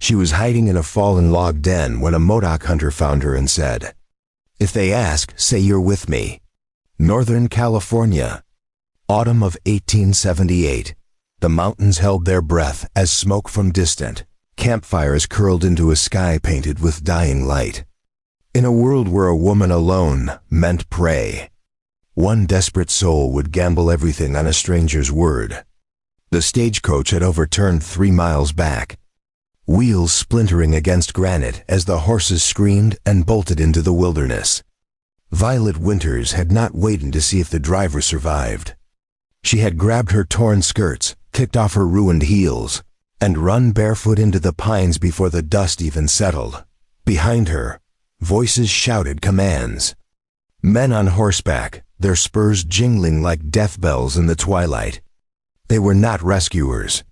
She was hiding in a fallen log den when a Modoc hunter found her and said, "If they ask, say you're with me." Northern California. Autumn of 1878. The mountains held their breath as smoke from distant campfires curled into a sky painted with dying light. In a world where a woman alone meant prey, one desperate soul would gamble everything on a stranger's word. The stagecoach had overturned 3 miles back, wheels splintering against granite as the horses screamed and bolted into the wilderness. Violet Winters had not waited to see if the driver survived. She had grabbed her torn skirts, kicked off her ruined heels, and run barefoot into the pines before the dust even settled. Behind her, voices shouted commands. Men on horseback, their spurs jingling like death bells in the twilight. They were not rescuers.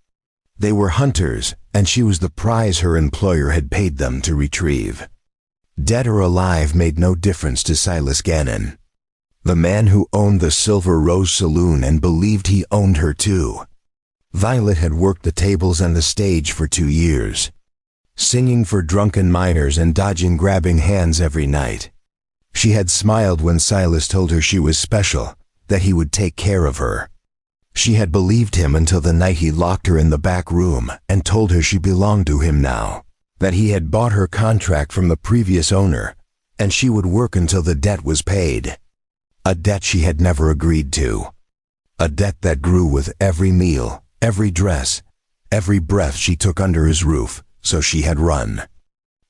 They were hunters, and she was the prize her employer had paid them to retrieve. Dead or alive made no difference to Silas Gannon, the man who owned the Silver Rose Saloon and believed he owned her too. Violet had worked the tables and the stage for 2 years, singing for drunken miners and dodging grabbing hands every night. She had smiled when Silas told her she was special, that he would take care of her. She had believed him until the night he locked her in the back room and told her she belonged to him now, that he had bought her contract from the previous owner, and she would work until the debt was paid. A debt she had never agreed to. A debt that grew with every meal, every dress, every breath she took under his roof, so she had run.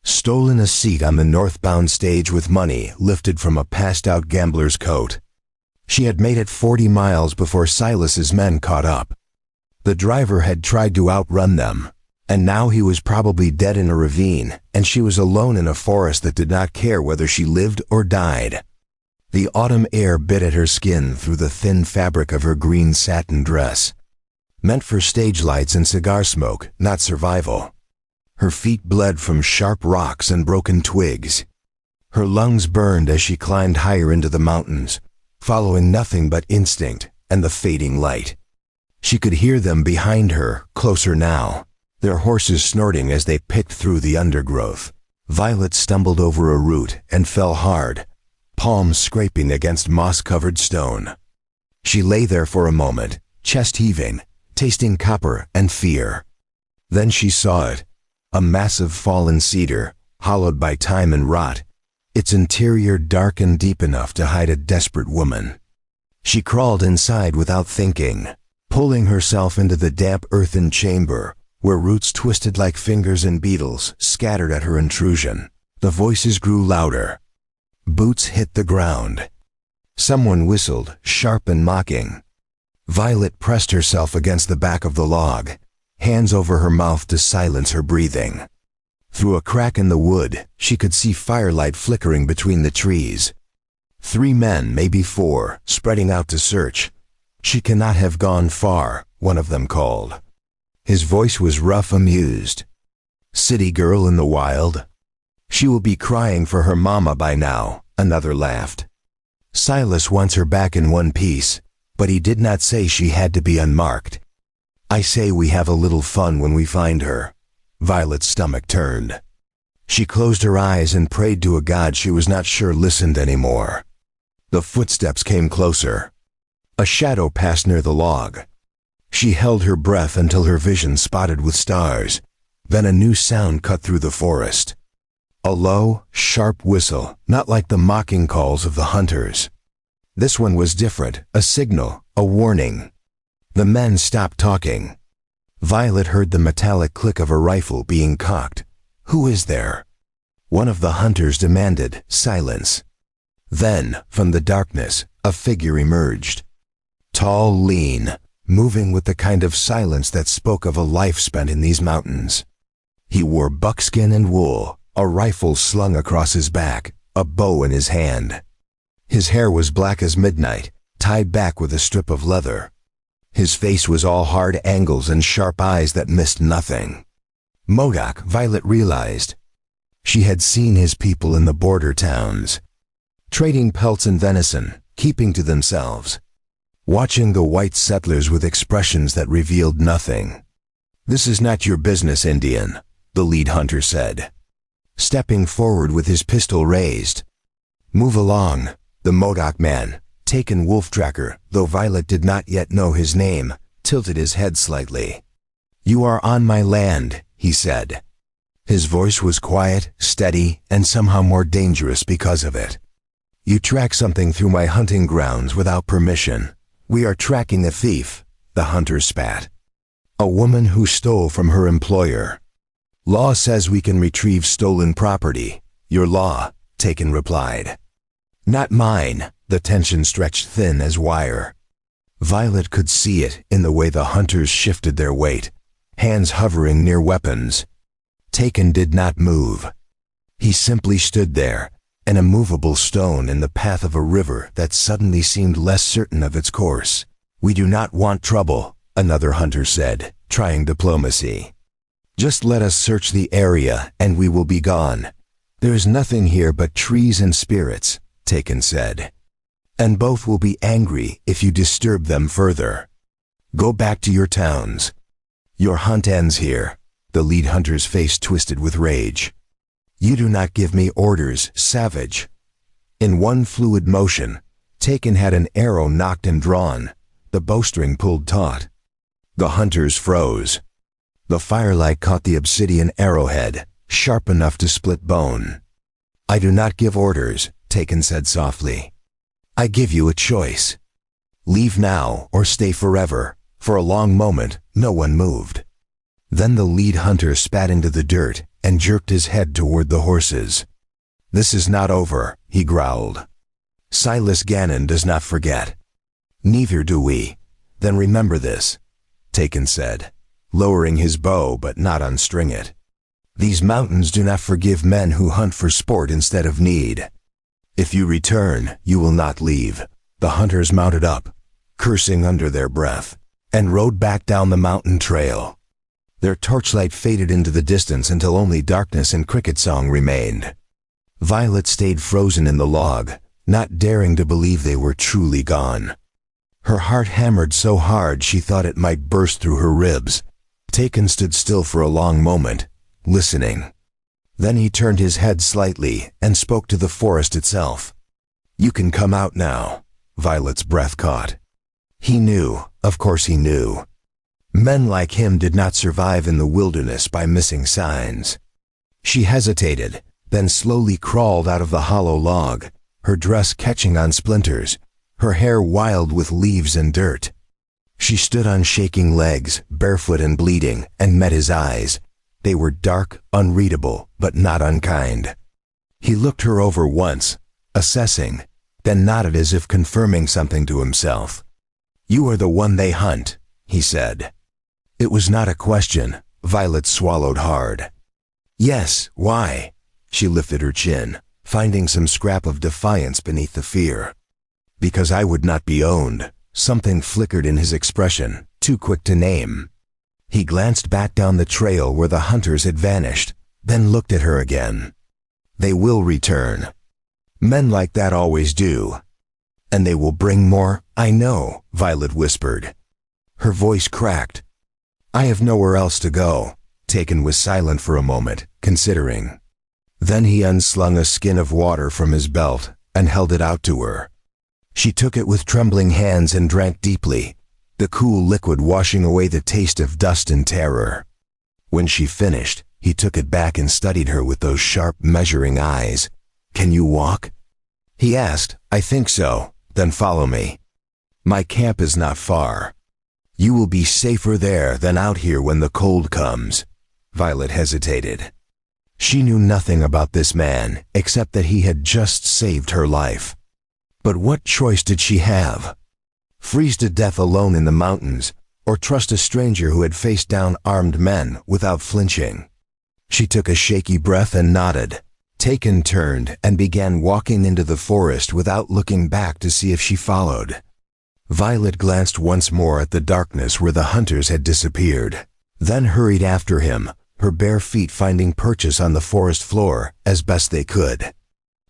Stolen a seat on the northbound stage with money lifted from a passed-out gambler's coat. She had made it 40 miles before Silas's men caught up. The driver had tried to outrun them, and now he was probably dead in a ravine, and she was alone in a forest that did not care whether she lived or died. The autumn air bit at her skin through the thin fabric of her green satin dress, meant for stage lights and cigar smoke, not survival. Her feet bled from sharp rocks and broken twigs. Her lungs burned as she climbed higher into the mountains, following nothing but instinct and the fading light. She could hear them behind her, closer now, their horses snorting as they picked through the undergrowth. Violet stumbled over a root and fell hard, palms scraping against moss-covered stone. She lay there for a moment, chest heaving, tasting copper and fear. Then she saw it, a massive fallen cedar, hollowed by time and rot, its interior dark and deep enough to hide a desperate woman. She crawled inside without thinking, pulling herself into the damp earthen chamber, where roots twisted like fingers and beetles scattered at her intrusion. The voices grew louder. Boots hit the ground. Someone whistled, sharp and mocking. Violet pressed herself against the back of the log, hands over her mouth to silence her breathing. Through a crack in the wood, she could see firelight flickering between the trees. 3 men, maybe 4, spreading out to search. "She cannot have gone far," one of them called. His voice was rough, amused. "City girl in the wild? She will be crying for her mama by now," another laughed. "Silas wants her back in one piece, but he did not say she had to be unmarked. I say we have a little fun when we find her." Violet's stomach turned. She closed her eyes and prayed to a God she was not sure listened anymore. The footsteps came closer. A shadow passed near the log. She held her breath until her vision spotted with stars. Then a new sound cut through the forest. A low, sharp whistle, not like the mocking calls of the hunters. This one was different, a signal, a warning. The men stopped talking. Violet heard the metallic click of a rifle being cocked. "Who is there?" One of the hunters demanded. Silence. Then, from the darkness, a figure emerged. Tall, lean, moving with the kind of silence that spoke of a life spent in these mountains. He wore buckskin and wool, a rifle slung across his back, a bow in his hand. His hair was black as midnight, tied back with a strip of leather. His face was all hard angles and sharp eyes that missed nothing. Modoc, Violet realized. She had seen his people in the border towns, trading pelts and venison, keeping to themselves, watching the white settlers with expressions that revealed nothing. "This is not your business, Indian," the lead hunter said, stepping forward with his pistol raised. Move along, the Modoc man, taken wolf tracker, though Violet did not yet know his name, tilted his head slightly. You are on my land, he said. His voice was quiet, steady, and somehow more dangerous because of it. You track something through my hunting grounds without permission. We are tracking a thief, the hunter spat. A woman who stole from her employer. Law says we can retrieve stolen property. Your law, Taken replied. Not mine, the tension stretched thin as wire. Violet could see it in the way the hunters shifted their weight, hands hovering near weapons. Taken did not move. He simply stood there, an immovable stone in the path of a river that suddenly seemed less certain of its course. We do not want trouble, another hunter said, trying diplomacy. Just let us search the area and we will be gone. There is nothing here but trees and spirits, Taken said. And both will be angry if you disturb them further. Go back to your towns. Your hunt ends here. The lead hunter's face twisted with rage. You do not give me orders, savage. In one fluid motion, Taken had an arrow nocked and drawn, the bowstring pulled taut. The hunters froze. The firelight caught the obsidian arrowhead, sharp enough to split bone. I do not give orders, Taken said softly. I give you a choice. Leave now or stay forever. For a long moment, no one moved. Then the lead hunter spat into the dirt and jerked his head toward the horses. This is not over, he growled. Silas Gannon does not forget. Neither do we. Then remember this, Taken said, lowering his bow but not unstring it. These mountains do not forgive men who hunt for sport instead of need. If you return, you will not leave. The hunters mounted up, cursing under their breath, and rode back down the mountain trail. Their torchlight faded into the distance until only darkness and cricket song remained. Violet stayed frozen in the log, not daring to believe they were truly gone. Her heart hammered so hard she thought it might burst through her ribs. Taken stood still for a long moment, listening. Then he turned his head slightly and spoke to the forest itself. You can come out now. Violet's breath caught. He knew, of course he knew. Men like him did not survive in the wilderness by missing signs. She hesitated, then slowly crawled out of the hollow log, her dress catching on splinters, her hair wild with leaves and dirt. She stood on shaking legs, barefoot and bleeding, and met his eyes. They were dark, unreadable, but not unkind. He looked her over once, assessing, then nodded as if confirming something to himself. You are the one they hunt, he said. It was not a question. Violet swallowed hard. Yes, why? She lifted her chin, finding some scrap of defiance beneath the fear. Because I would not be owned. Something flickered in his expression, too quick to name. He glanced back down the trail where the hunters had vanished, then looked at her again. They will return. Men like that always do. And they will bring more, I know, Violet whispered. Her voice cracked. I have nowhere else to go. Taken was silent for a moment, considering. Then he unslung a skin of water from his belt and held it out to her. She took it with trembling hands and drank deeply, the cool liquid washing away the taste of dust and terror. When she finished, he took it back and studied her with those sharp, measuring eyes. Can you walk? He asked. I think so. Then follow me. My camp is not far. You will be safer there than out here when the cold comes. Violet hesitated. She knew nothing about this man, except that he had just saved her life. But what choice did she have? Freeze to death alone in the mountains, or trust a stranger who had faced down armed men without flinching? She took a shaky breath and nodded. Taken turned and began walking into the forest without looking back to see if she followed. Violet glanced once more at the darkness where the hunters had disappeared, then hurried after him, her bare feet finding purchase on the forest floor as best they could.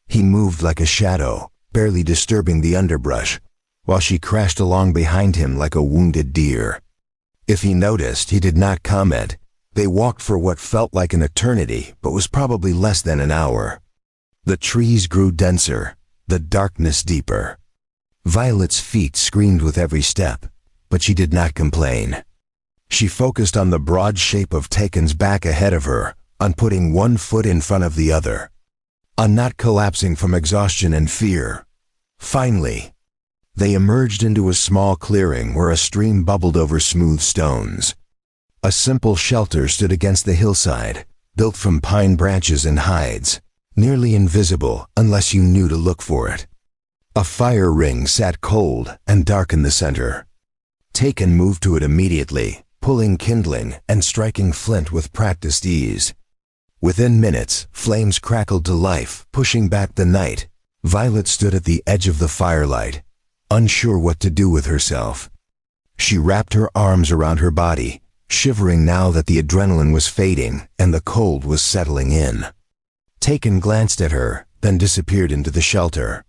He moved like a shadow, barely disturbing the underbrush, while she crashed along behind him like a wounded deer. If he noticed, he did not comment, They walked for what felt like an eternity, but was probably less than an hour. The trees grew denser, the darkness deeper. Violet's feet screamed with every step, but she did not complain. She focused on the broad shape of Taken's back ahead of her, on putting one foot in front of the other, on not collapsing from exhaustion and fear. Finally, they emerged into a small clearing where a stream bubbled over smooth stones. A simple shelter stood against the hillside, built from pine branches and hides, nearly invisible unless you knew to look for it. A fire ring sat cold and dark in the center. Taken moved to it immediately, pulling kindling and striking flint with practiced ease. Within minutes, flames crackled to life, pushing back the night. Violet stood at the edge of the firelight, unsure what to do with herself. She wrapped her arms around her body, shivering now that the adrenaline was fading and the cold was settling in. Taken glanced at her, then disappeared into the shelter.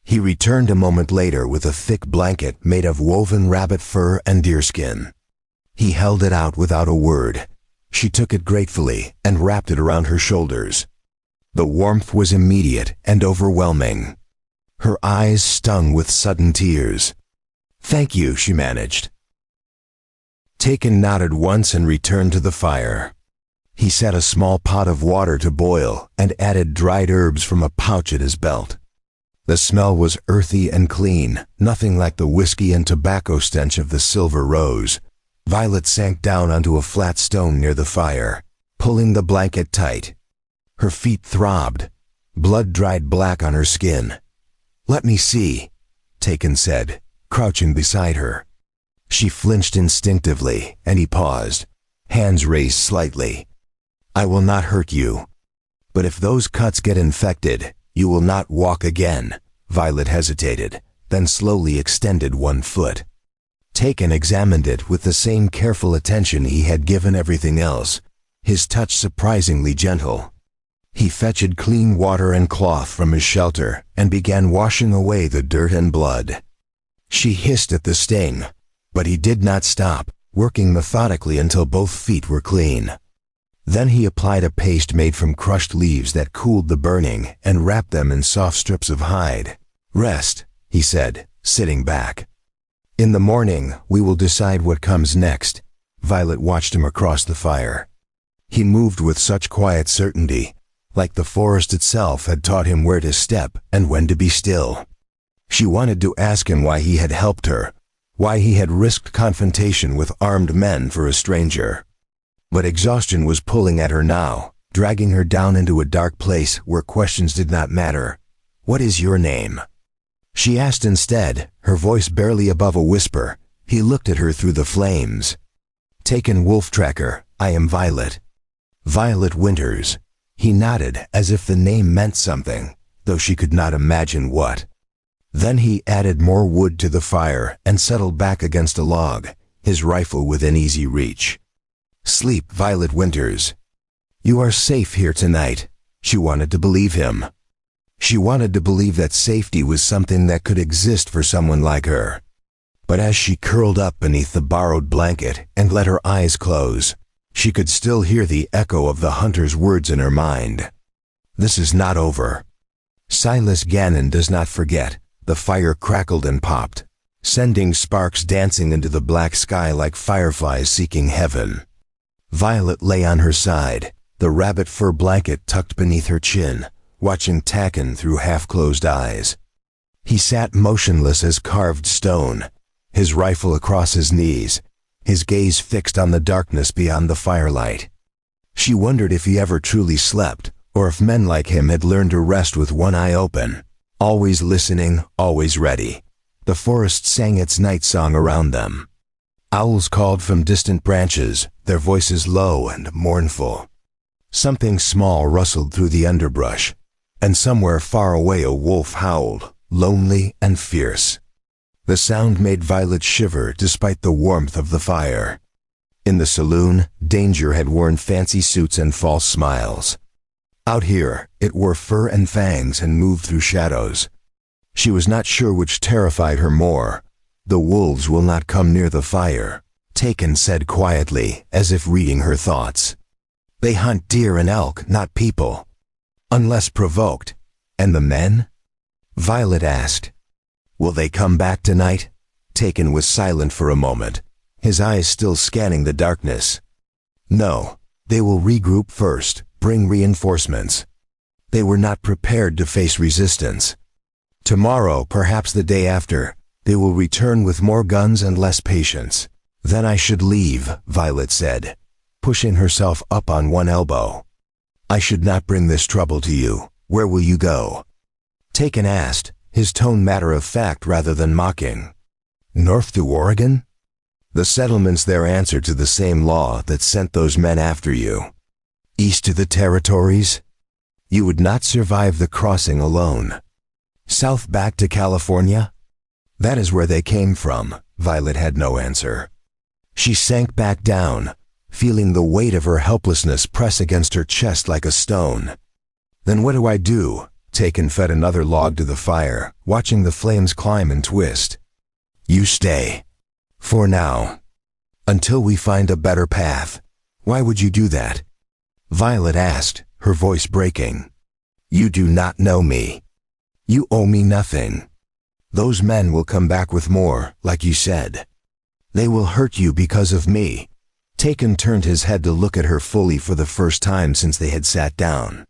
He returned a moment later with a thick blanket made of woven rabbit fur and deerskin. He held it out without a word. She took it gratefully and wrapped it around her shoulders. The warmth was immediate and overwhelming. Her eyes stung with sudden tears. "Thank you," she managed. Taken nodded once and returned to the fire. He set a small pot of water to boil and added dried herbs from a pouch at his belt. The smell was earthy and clean, nothing like the whiskey and tobacco stench of the Silver Rose. Violet sank down onto a flat stone near the fire, pulling the blanket tight. Her feet throbbed, blood dried black on her skin. "Let me see," Taken said, crouching beside her. She flinched instinctively, and he paused, hands raised slightly. "I will not hurt you. But if those cuts get infected, you will not walk again." Violet hesitated, then slowly extended one foot. Taken examined it with the same careful attention he had given everything else, his touch surprisingly gentle. He fetched clean water and cloth from his shelter and began washing away the dirt and blood. She hissed at the sting, but he did not stop, working methodically until both feet were clean. Then he applied a paste made from crushed leaves that cooled the burning and wrapped them in soft strips of hide. "Rest," he said, sitting back. "In the morning, we will decide what comes next." Violet watched him across the fire. He moved with such quiet certainty, like the forest itself had taught him where to step and when to be still. She wanted to ask him why he had helped her, why he had risked confrontation with armed men for a stranger. But exhaustion was pulling at her now, dragging her down into a dark place where questions did not matter. "What is your name?" she asked instead, her voice barely above a whisper. He looked at her through the flames. "Taken Wolf Tracker, I am Violet." "Violet Winters." He nodded as if the name meant something, though she could not imagine what. Then he added more wood to the fire and settled back against a log, his rifle within easy reach. "Sleep, Violet Winters. You are safe here tonight." She wanted to believe him. She wanted to believe that safety was something that could exist for someone like her. But as she curled up beneath the borrowed blanket and let her eyes close, she could still hear the echo of the hunter's words in her mind. "This is not over. Silas Gannon does not forget." The fire crackled and popped, sending sparks dancing into the black sky like fireflies seeking heaven. Violet lay on her side, the rabbit fur blanket tucked beneath her chin, watching Taken through half-closed eyes. He sat motionless as carved stone, his rifle across his knees, his gaze fixed on the darkness beyond the firelight. She wondered if he ever truly slept, or if men like him had learned to rest with one eye open, always listening, always ready. The forest sang its night song around them. Owls called from distant branches, their voices low and mournful. Something small rustled through the underbrush, and somewhere far away a wolf howled, lonely and fierce. The sound made Violet shiver despite the warmth of the fire. In the saloon, danger had worn fancy suits and false smiles. Out here, it wore fur and fangs and moved through shadows. She was not sure which terrified her more. The wolves will not come near the fire, Taken said quietly, as if reading her thoughts. They hunt deer and elk, not people. Unless provoked. And the men? Violet asked. Will they come back tonight? Taken was silent for a moment, his eyes still scanning the darkness. No, they will regroup first, bring reinforcements. They were not prepared to face resistance. Tomorrow, perhaps the day after, they will return with more guns and less patience. Then I should leave, Violet said, pushing herself up on one elbow. I should not bring this trouble to you. Where will you go? Taken asked, his tone matter-of-fact rather than mocking. North to Oregon? The settlements there answer to the same law that sent those men after you. East to the territories? You would not survive the crossing alone. South back to California? That is where they came from. Violet had no answer. She sank back down, feeling the weight of her helplessness press against her chest like a stone. Then what do I do? Taken fed another log to the fire, watching the flames climb and twist. You stay. For now. Until we find a better path. Why would you do that? Violet asked, her voice breaking. You do not know me. You owe me nothing. Those men will come back with more, like you said. They will hurt you because of me. Taken turned his head to look at her fully for the first time since they had sat down.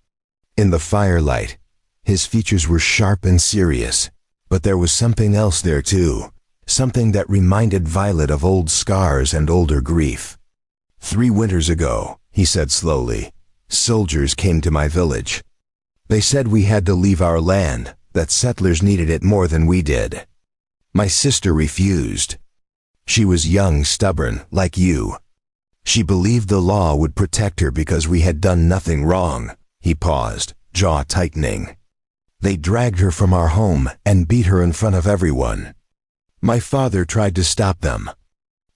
In the firelight, his features were sharp and serious, but there was something else there too, something that reminded Violet of old scars and older grief. 3 winters ago, he said slowly, soldiers came to my village. They said we had to leave our land, that settlers needed it more than we did. My sister refused. She was young, stubborn, like you. She believed the law would protect her because we had done nothing wrong. He paused, jaw tightening. They dragged her from our home and beat her in front of everyone. My father tried to stop them.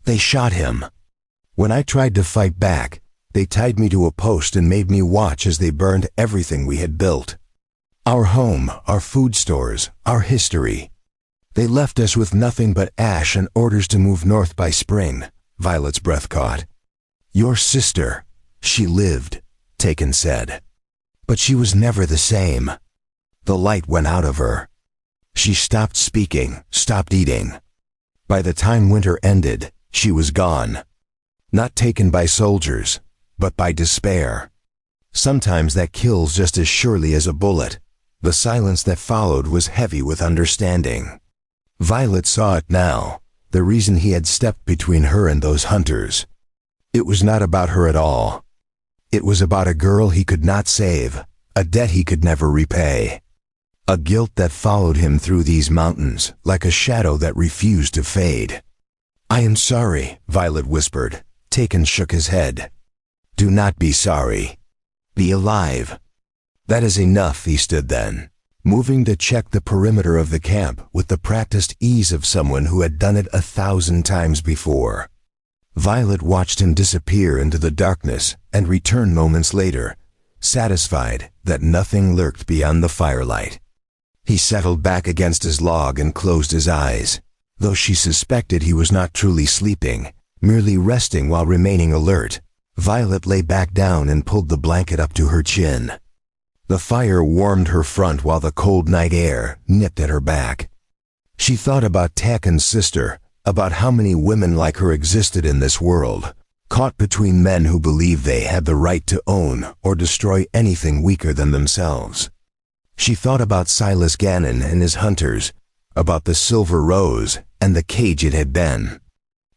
They shot him. When I tried to fight back, they tied me to a post and made me watch as they burned everything we had built. Our home, our food stores, our history. They left us with nothing but ash and orders to move north by spring. Violet's breath caught. Your sister, she lived, Taken said. But she was never the same. The light went out of her. She stopped speaking, stopped eating. By the time winter ended, she was gone. Not taken by soldiers, but by despair. Sometimes that kills just as surely as a bullet. The silence that followed was heavy with understanding. Violet saw it now, the reason he had stepped between her and those hunters. It was not about her at all. It was about a girl he could not save, a debt he could never repay. A guilt that followed him through these mountains, like a shadow that refused to fade. I am sorry, Violet whispered. Taken shook his head. Do not be sorry. Be alive. That is enough, he stood then, moving to check the perimeter of the camp with the practiced ease of someone who had done it 1,000 times before. Violet watched him disappear into the darkness and return moments later, satisfied that nothing lurked beyond the firelight. He settled back against his log and closed his eyes, though she suspected he was not truly sleeping, merely resting while remaining alert. Violet lay back down and pulled the blanket up to her chin. The fire warmed her front while the cold night air nipped at her back. She thought about Taken's sister, about how many women like her existed in this world, caught between men who believed they had the right to own or destroy anything weaker than themselves. She thought about Silas Gannon and his hunters, about the Silver Rose and the cage it had been.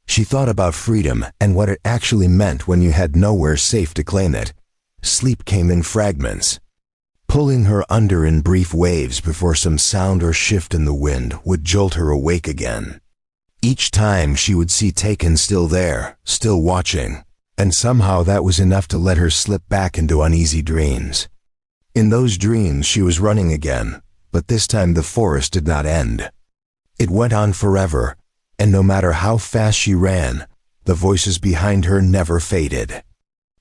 She thought about freedom and what it actually meant when you had nowhere safe to claim it. Sleep came in fragments, pulling her under in brief waves before some sound or shift in the wind would jolt her awake again. Each time she would see Taken still there, still watching, and somehow that was enough to let her slip back into uneasy dreams. In those dreams she was running again, but this time the forest did not end. It went on forever, and no matter how fast she ran, the voices behind her never faded.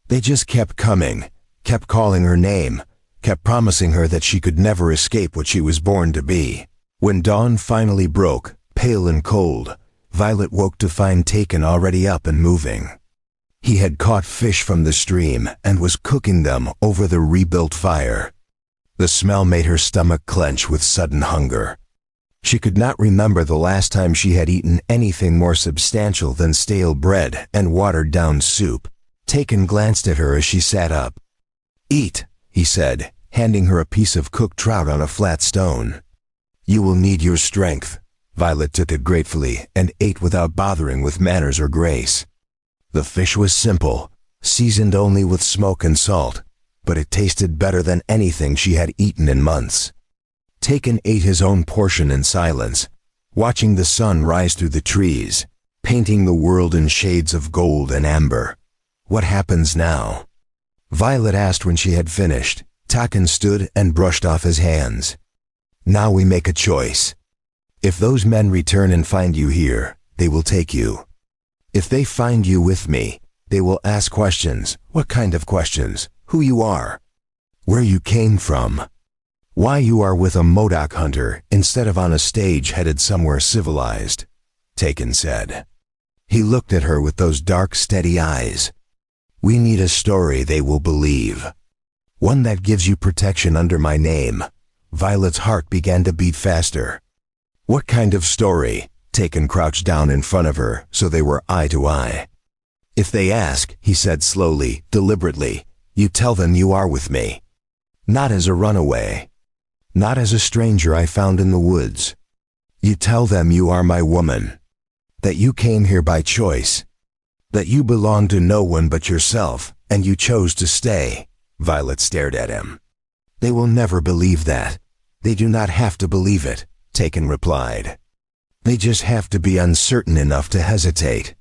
They just kept coming, kept calling her name, kept promising her that she could never escape what she was born to be. When dawn finally broke, pale and cold, Violet woke to find Taken already up and moving. He had caught fish from the stream and was cooking them over the rebuilt fire. The smell made her stomach clench with sudden hunger. She could not remember the last time she had eaten anything more substantial than stale bread and watered-down soup. Taken glanced at her as she sat up. "Eat," he said, handing her a piece of cooked trout on a flat stone. "You will need your strength." Violet took it gratefully and ate without bothering with manners or grace. The fish was simple, seasoned only with smoke and salt, but it tasted better than anything she had eaten in months. Taken ate his own portion in silence, watching the sun rise through the trees, painting the world in shades of gold and amber. "What happens now?" Violet asked when she had finished. Taken stood and brushed off his hands. "Now we make a choice. If those men return and find you here, they will take you. If they find you with me, they will ask questions. What kind of questions? Who you are, where you came from, why you are with a Modoc hunter instead of on a stage headed somewhere civilized," Taken said. He looked at her with those dark, steady eyes. "We need a story they will believe. One that gives you protection under my name." Violet's heart began to beat faster. "What kind of story?" Taken crouched down in front of her so they were eye to eye. "If they ask," he said slowly, deliberately, "you tell them you are with me. Not as a runaway. Not as a stranger I found in the woods. You tell them you are my woman. That you came here by choice. That you belong to no one but yourself, and you chose to stay." Violet stared at him. "They will never believe that. They do not have to believe it," Taken replied. "They just have to be uncertain enough to hesitate.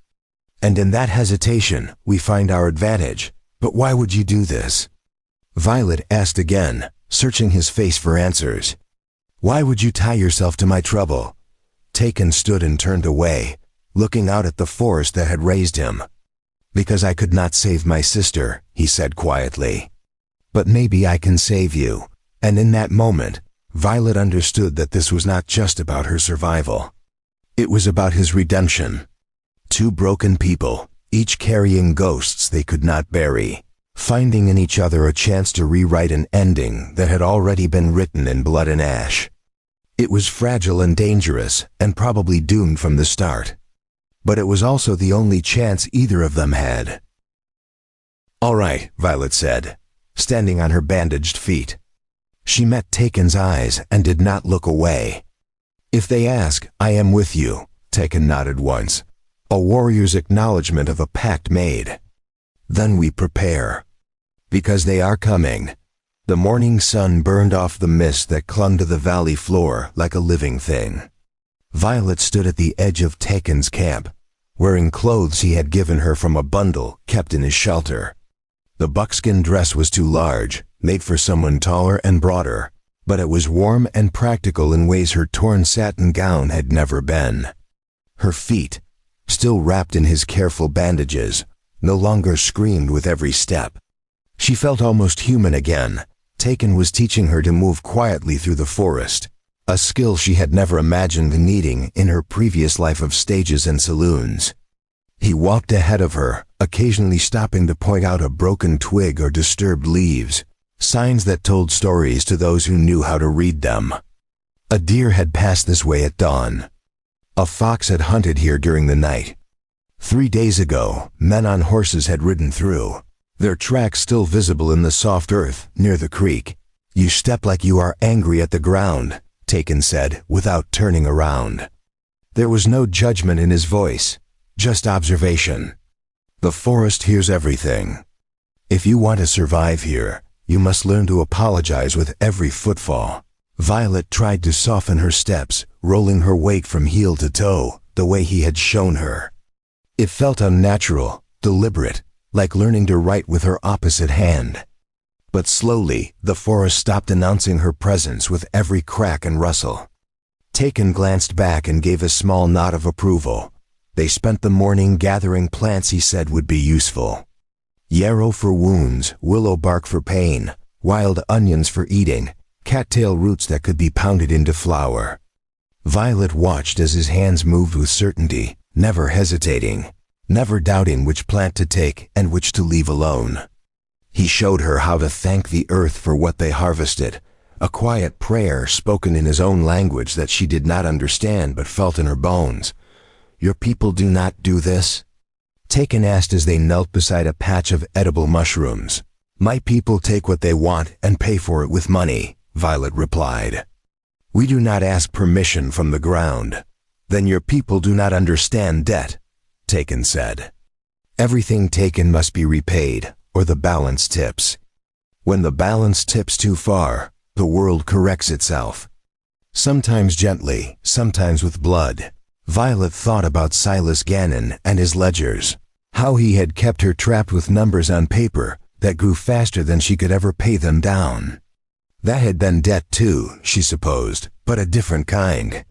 And in that hesitation, we find our advantage. But why would you do this?" Violet asked again, searching his face for answers. "Why would you tie yourself to my trouble?" Taken stood and turned away, looking out at the forest that had raised him. "Because I could not save my sister," he said quietly. "But maybe I can save you." And in that moment, Violet understood that this was not just about her survival. It was about his redemption. Two broken people, each carrying ghosts they could not bury, finding in each other a chance to rewrite an ending that had already been written in blood and ash. It was fragile and dangerous, and probably doomed from the start. But it was also the only chance either of them had. "All right," Violet said, standing on her bandaged feet. She met Taken's eyes and did not look away. "If they ask, I am with you," Taken nodded once, a warrior's acknowledgement of a pact made. "Then we prepare. Because they are coming." The morning sun burned off the mist that clung to the valley floor like a living thing. Violet stood at the edge of Taken's camp, wearing clothes he had given her from a bundle kept in his shelter. The buckskin dress was too large, made for someone taller and broader, but it was warm and practical in ways her torn satin gown had never been. Her feet, still wrapped in his careful bandages, no longer screamed with every step. She felt almost human again. Taken was teaching her to move quietly through the forest, a skill she had never imagined needing in her previous life of stages and saloons. He walked ahead of her, occasionally stopping to point out a broken twig or disturbed leaves, signs that told stories to those who knew how to read them. A deer had passed this way at dawn. A fox had hunted here during the night. 3 days ago, men on horses had ridden through, their tracks still visible in the soft earth near the creek. "You step like you are angry at the ground," Taken said, without turning around. There was no judgment in his voice, just observation. "The forest hears everything. If you want to survive here, you must learn to apologize with every footfall." Violet tried to soften her steps, rolling her weight from heel to toe, the way he had shown her. It felt unnatural, deliberate, like learning to write with her opposite hand. But slowly, the forest stopped announcing her presence with every crack and rustle. Taken glanced back and gave a small nod of approval. They spent the morning gathering plants he said would be useful. Yarrow for wounds, willow bark for pain, wild onions for eating, cattail roots that could be pounded into flour. Violet watched as his hands moved with certainty, never hesitating, never doubting which plant to take and which to leave alone. He showed her how to thank the earth for what they harvested, a quiet prayer spoken in his own language that she did not understand but felt in her bones. "Your people do not do this?" Taken asked as they knelt beside a patch of edible mushrooms. "My people take what they want and pay for it with money," Violet replied. "We do not ask permission from the ground." "Then your people do not understand debt," Taken said. "Everything taken must be repaid, or the balance tips. When the balance tips too far, the world corrects itself. Sometimes gently, sometimes with blood." Violet thought about Silas Gannon and his ledgers, how he had kept her trapped with numbers on paper that grew faster than she could ever pay them down. That had been debt too, she supposed, but a different kind.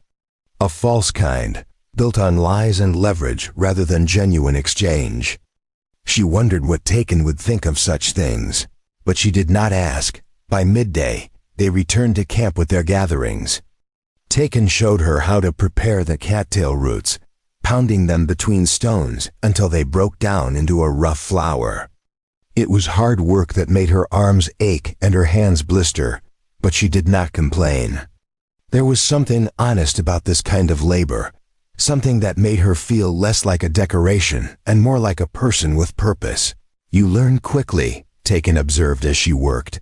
A false kind, built on lies and leverage rather than genuine exchange. She wondered what Taken would think of such things, but she did not ask. By midday, they returned to camp with their gatherings. Taken showed her how to prepare the cattail roots, pounding them between stones until they broke down into a rough flour. It was hard work that made her arms ache and her hands blister, but she did not complain. There was something honest about this kind of labor, something that made her feel less like a decoration and more like a person with purpose. "You learn quickly," Taken observed as she worked.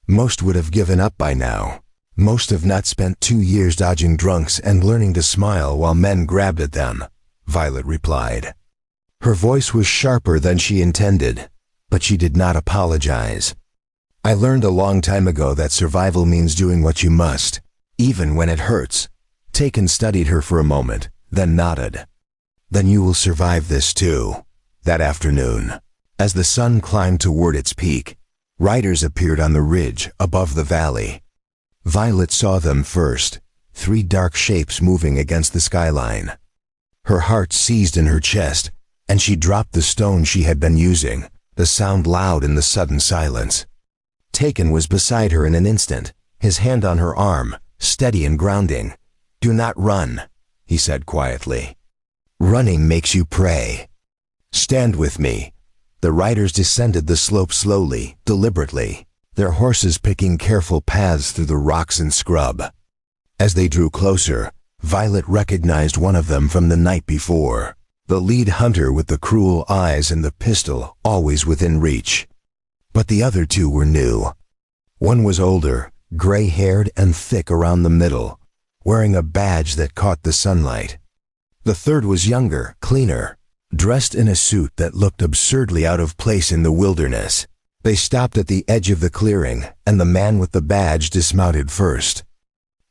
"Most would have given up by now. Most have not spent 2 years dodging drunks and learning to smile while men grabbed at them," Violet replied. Her voice was sharper than she intended, but she did not apologize. "I learned a long time ago that survival means doing what you must, even when it hurts." Taken studied her for a moment, then nodded. "Then you will survive this too." That afternoon, as the sun climbed toward its peak, riders appeared on the ridge above the valley. Violet saw them first, 3 dark shapes moving against the skyline. Her heart seized in her chest, and she dropped the stone she had been using, the sound loud in the sudden silence. Taken was beside her in an instant, his hand on her arm, steady and grounding. "Do not run," he said quietly. "Running makes you pray. Stand with me." The riders descended the slope slowly, deliberately, their horses picking careful paths through the rocks and scrub. As they drew closer, Violet recognized one of them from the night before, the lead hunter with the cruel eyes and the pistol always within reach. But the other 2 were new. One was older, gray-haired and thick around the middle, wearing a badge that caught the sunlight. The third was younger, cleaner, dressed in a suit that looked absurdly out of place in the wilderness. They stopped at the edge of the clearing, and the man with the badge dismounted first.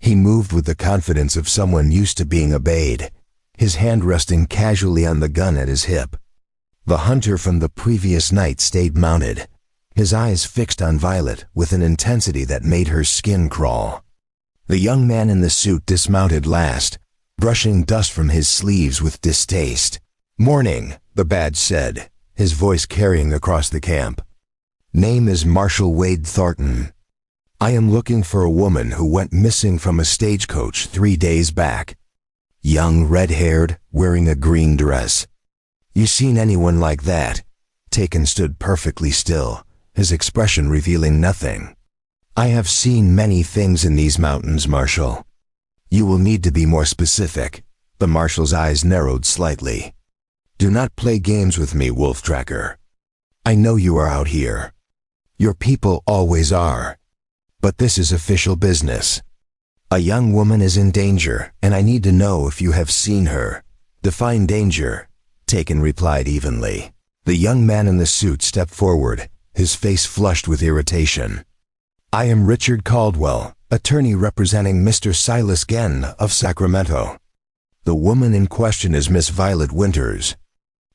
He moved with the confidence of someone used to being obeyed, his hand resting casually on the gun at his hip. The hunter from the previous night stayed mounted, his eyes fixed on Violet with an intensity that made her skin crawl. The young man in the suit dismounted last, brushing dust from his sleeves with distaste. "Morning," the badge said, his voice carrying across the camp. "Name is Marshall Wade Thornton. I am looking for a woman who went missing from a stagecoach 3 days back. Young, red-haired, wearing a green dress. You seen anyone like that?" Taken stood perfectly still, his expression revealing nothing. "I have seen many things in these mountains, Marshall." "You will need to be more specific." The marshal's eyes narrowed slightly. "Do not play games with me, Wolf Tracker. I know you are out here. Your people always are. But this is official business. A young woman is in danger, and I need to know if you have seen her." "Define danger," Taken replied evenly. The young man in the suit stepped forward, his face flushed with irritation. "I am Richard Caldwell, attorney representing Mr. Silas Gannon of Sacramento. The woman in question is Miss Violet Winters,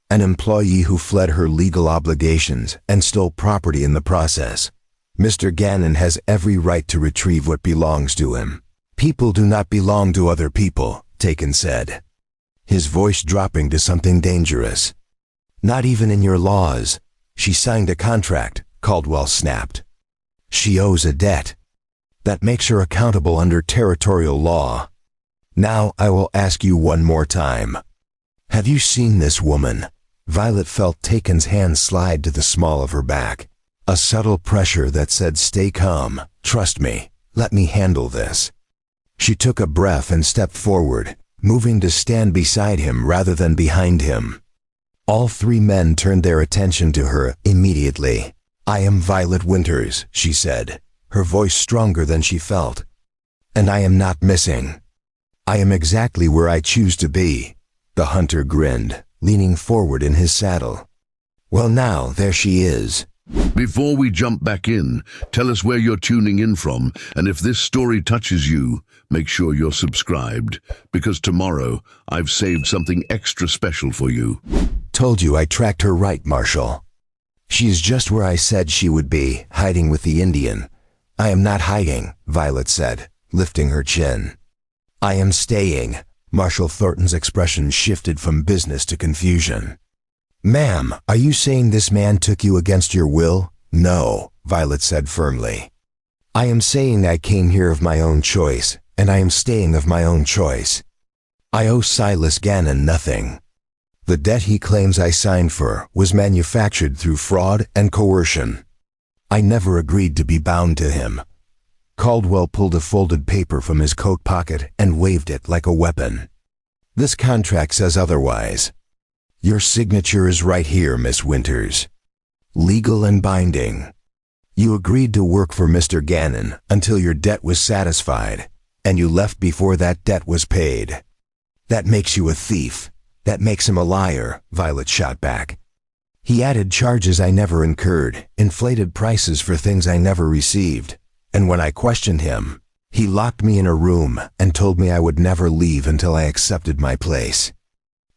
an employee who fled her legal obligations and stole property in the process. Mr. Gannon has every right to retrieve what belongs to him." "People do not belong to other people," Taken said, his voice dropping to something dangerous. "Not even in your laws. She signed a contract," Caldwell snapped. "She owes a debt. That makes her accountable under territorial law." Now I will ask you one more time. Have you seen this woman? Violet felt Taken's hand slide to the small of her back. A subtle pressure that said, "Stay calm, trust me, let me handle this." She took a breath and stepped forward, moving to stand beside him rather than behind him. All three men turned their attention to her immediately. "I am Violet Winters," she said, her voice stronger than she felt. "And I am not missing. I am exactly where I choose to be." The hunter grinned, leaning forward in his saddle. "Well, now, there she is." Before we jump back in, tell us where you're tuning in from, and if this story touches you, make sure you're subscribed, because tomorrow I've saved something extra special for you. "Told you I tracked her right, Marshal. She is just where I said she would be, hiding with the Indian." "I am not hiding," Violet said, lifting her chin. "I am staying." Marshal Thornton's expression shifted from business to confusion. "Ma'am, are you saying this man took you against your will?" "No," Violet said firmly. "I am saying I came here of my own choice, and I am staying of my own choice. I owe Silas Gannon nothing. The debt he claims I signed for was manufactured through fraud and coercion. I never agreed to be bound to him." Caldwell pulled a folded paper from his coat pocket and waved it like a weapon. "This contract says otherwise. Your signature is right here, Miss Winters. Legal and binding. You agreed to work for Mr. Gannon until your debt was satisfied, and you left before that debt was paid. That makes you a thief. That makes him a liar," Violet shot back. "He added charges I never incurred, inflated prices for things I never received, and when I questioned him, he locked me in a room and told me I would never leave until I accepted my place.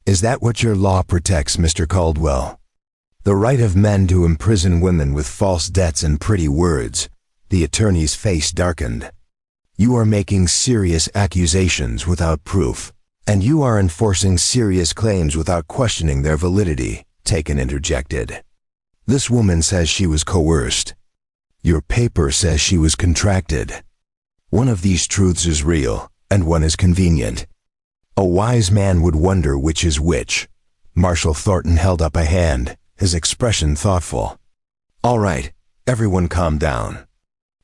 Is that what your law protects, Mr. Caldwell? The right of men to imprison women with false debts and pretty words?" The attorney's face darkened. "You are making serious accusations without proof, and you are enforcing serious claims without questioning their validity," Taken interjected. "This woman says she was coerced. Your paper says she was contracted. One of these truths is real, and one is convenient. A wise man would wonder which is which." Marshal Thornton held up a hand, his expression thoughtful. "All right, everyone calm down.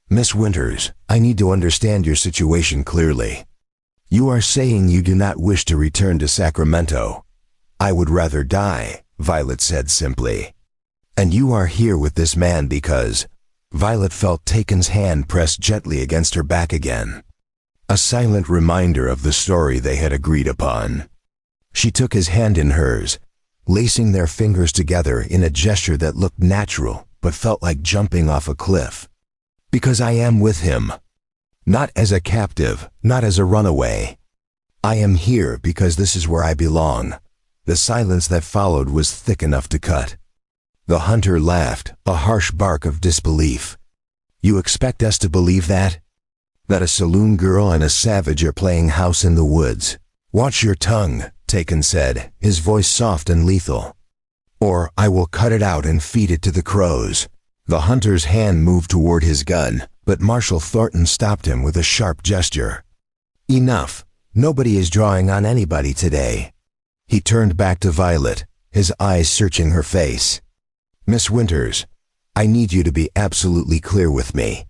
Miss Winters, I need to understand your situation clearly. You are saying you do not wish to return to Sacramento." "I would rather die," Violet said simply. "And you are here with this man because—" Violet felt Taken's hand press gently against her back again. A silent reminder of the story they had agreed upon. She took his hand in hers, lacing their fingers together in a gesture that looked natural but felt like jumping off a cliff. "Because I am with him. Not as a captive, not as a runaway. I am here because this is where I belong." The silence that followed was thick enough to cut. The hunter laughed, a harsh bark of disbelief. "You expect us to believe that? That a saloon girl and a savage are playing house in the woods? Watch your tongue," Taken said, his voice soft and lethal. "Or I will cut it out and feed it to the crows." The hunter's hand moved toward his gun, but Marshal Thornton stopped him with a sharp gesture. "Enough. Nobody is drawing on anybody today." He turned back to Violet, his eyes searching her face. "Miss Winters, I need you to be absolutely clear with me.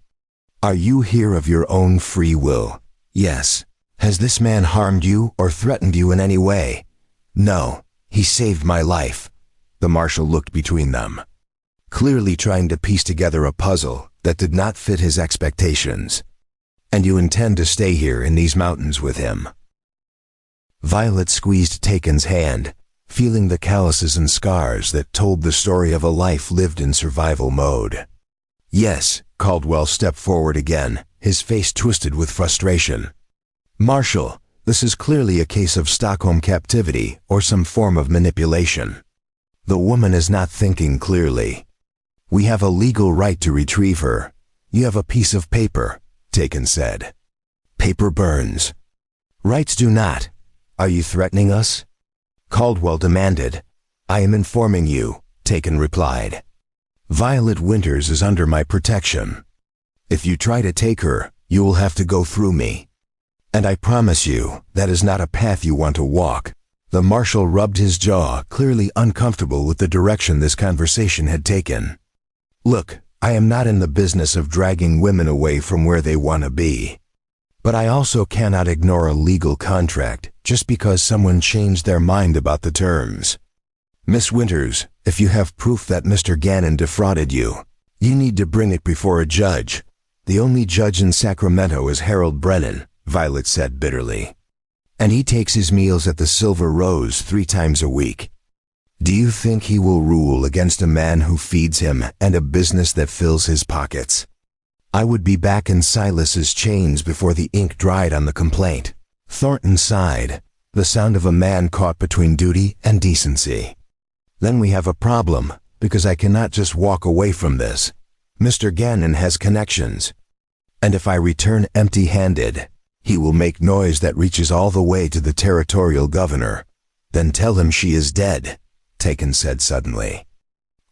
Are you here of your own free will?" "Yes." "Has this man harmed you or threatened you in any way?" "No. He saved my life." The marshal looked between them, clearly trying to piece together a puzzle that did not fit his expectations. "And you intend to stay here in these mountains with him?" Violet squeezed Taken's hand, feeling the calluses and scars that told the story of a life lived in survival mode. "Yes." Caldwell stepped forward again, his face twisted with frustration. "Marshal, this is clearly a case of Stockholm captivity or some form of manipulation. The woman is not thinking clearly. We have a legal right to retrieve her. You have a piece of paper," Taken said. "Paper burns. Rights do not. Are you threatening us?" Caldwell demanded. "I am informing you," Taken replied. "Violet Winters is under my protection. If you try to take her, you will have to go through me. And I promise you, that is not a path you want to walk. The marshal rubbed his jaw, clearly uncomfortable with the direction this conversation had taken. Look, I am not in the business of dragging women away from where they want to be. But I also cannot ignore a legal contract just because someone changed their mind about the terms. Miss Winters, if you have proof that Mr. Gannon defrauded you, you need to bring it before a judge. The only judge in Sacramento is Harold Brennan, Violet said bitterly. And he takes his meals at the Silver Rose 3 times a week. Do you think he will rule against a man who feeds him and a business that fills his pockets? I would be back in Silas's chains before the ink dried on the complaint. Thornton sighed, the sound of a man caught between duty and decency. Then we have a problem, because I cannot just walk away from this. Mr. Gannon has connections. And if I return empty-handed, he will make noise that reaches all the way to the territorial governor. Then tell him she is dead, Taken said suddenly.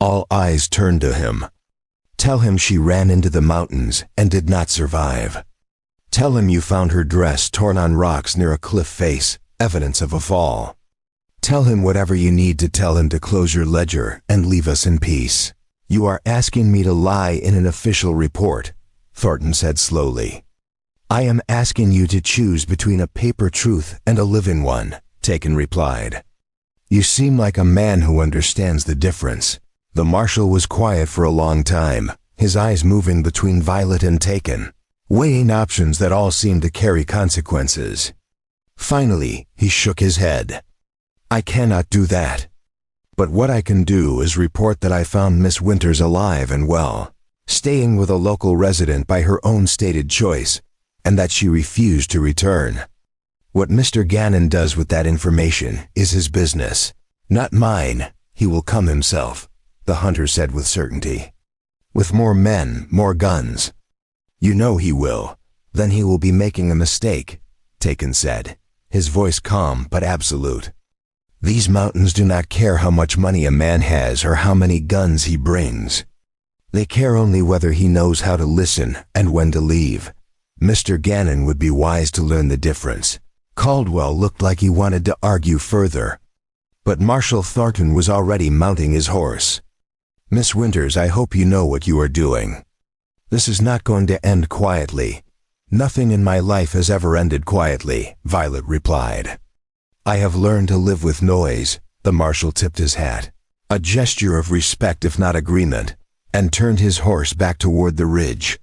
All eyes turned to him. Tell him she ran into the mountains and did not survive. Tell him you found her dress torn on rocks near a cliff face, evidence of a fall. Tell him whatever you need to tell him to close your ledger and leave us in peace. You are asking me to lie in an official report, Thornton said slowly. I am asking you to choose between a paper truth and a living one, Taken replied. You seem like a man who understands the difference. The marshal was quiet for a long time, his eyes moving between Violet and Taken, weighing options that all seemed to carry consequences. Finally, he shook his head. I cannot do that. But what I can do is report that I found Miss Winters alive and well, staying with a local resident by her own stated choice, and that she refused to return. What Mr. Gannon does with that information is his business, not mine. He will come himself, the hunter said with certainty. With more men, more guns. You know he will. Then he will be making a mistake, Taken said, his voice calm but absolute. These mountains do not care how much money a man has or how many guns he brings. They care only whether he knows how to listen and when to leave. Mr. Gannon would be wise to learn the difference. Caldwell looked like he wanted to argue further, but Marshal Thornton was already mounting his horse. Miss Winters, I hope you know what you are doing. This is not going to end quietly. Nothing in my life has ever ended quietly, Violet replied. I have learned to live with noise. The marshal tipped his hat, a gesture of respect if not agreement, and turned his horse back toward the ridge.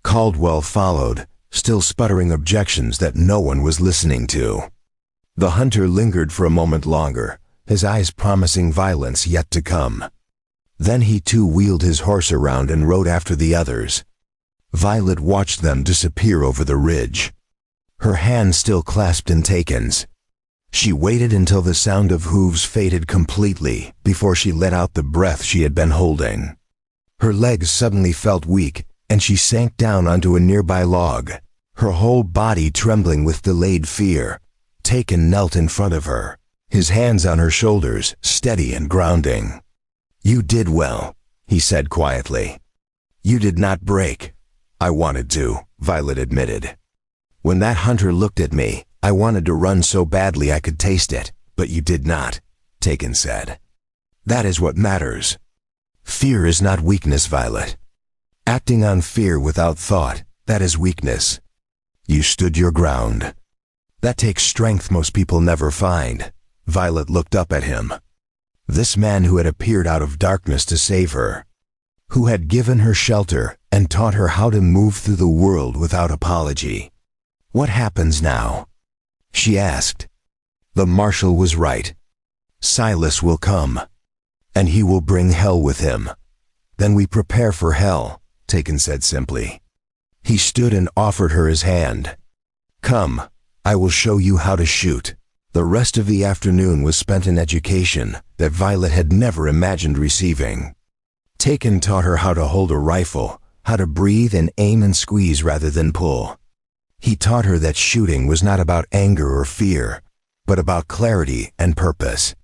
Caldwell followed, still sputtering objections that no one was listening to. The hunter lingered for a moment longer, his eyes promising violence yet to come. Then he too wheeled his horse around and rode after the others. Violet watched them disappear over the ridge, her hand still clasped in Taken's. She waited until the sound of hooves faded completely before she let out the breath she had been holding. Her legs suddenly felt weak, and she sank down onto a nearby log, her whole body trembling with delayed fear. Taken knelt in front of her, his hands on her shoulders, steady and grounding. You did well, he said quietly. You did not break. I wanted to, Violet admitted. When that hunter looked at me, I wanted to run so badly I could taste it, but you did not, Taken said. That is what matters. Fear is not weakness, Violet. Acting on fear without thought, that is weakness. You stood your ground. That takes strength most people never find. Violet looked up at him. This man who had appeared out of darkness to save her, who had given her shelter and taught her how to move through the world without apology. What happens now? She asked. The marshal was right. Silas will come, and he will bring hell with him. Then we prepare for hell, Taken said simply. He stood and offered her his hand. Come, I will show you how to shoot. The rest of the afternoon was spent in education that Violet had never imagined receiving. Taken taught her how to hold a rifle, how to breathe and aim and squeeze rather than pull. He taught her that shooting was not about anger or fear, but about clarity and purpose.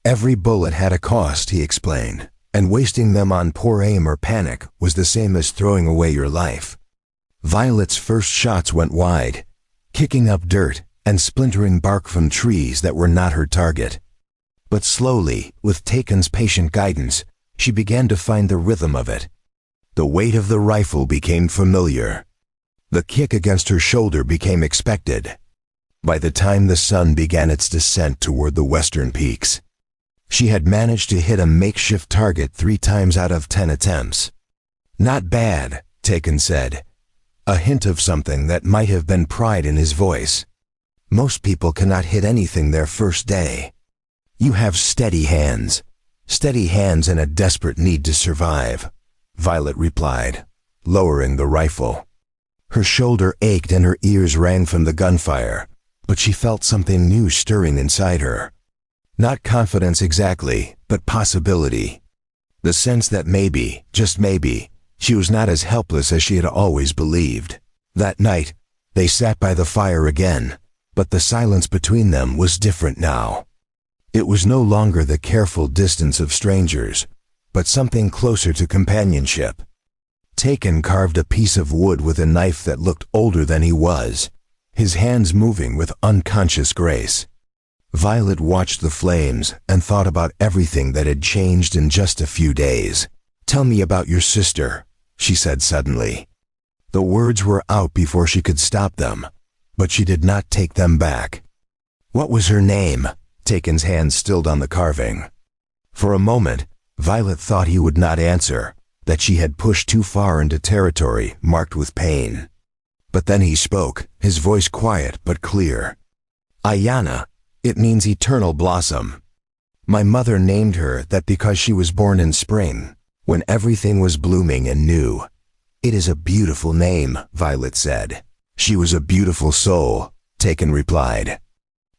Every bullet had a cost, he explained, and wasting them on poor aim or panic was the same as throwing away your life. Violet's first shots went wide, kicking up dirt and splintering bark from trees that were not her target. But slowly, with Taken's patient guidance, she began to find the rhythm of it. The weight of the rifle became familiar. The kick against her shoulder became expected. By the time the sun began its descent toward the western peaks, she had managed to hit a makeshift target 3 times out of 10 attempts. "Not bad," Taken said, a hint of something that might have been pride in his voice. "Most people cannot hit anything their first day. You have steady hands and a desperate need to survive," Violet replied, lowering the rifle. Her shoulder ached and her ears rang from the gunfire, but she felt something new stirring inside her. Not confidence exactly, but possibility. The sense that maybe, just maybe, she was not as helpless as she had always believed. That night, they sat by the fire again, but the silence between them was different now. It was no longer the careful distance of strangers, but something closer to companionship. Taken carved a piece of wood with a knife that looked older than he was, his hands moving with unconscious grace. Violet watched the flames and thought about everything that had changed in just a few days. "Tell me about your sister," she said suddenly. The words were out before she could stop them, but she did not take them back. "What was her name?" Taken's hand stilled on the carving. For a moment, Violet thought he would not answer, that she had pushed too far into territory marked with pain. But then he spoke, his voice quiet but clear. "Ayana. It means eternal blossom. My mother named her that because she was born in spring, when everything was blooming and new." "It is a beautiful name," Violet said. "She was a beautiful soul," Taken replied.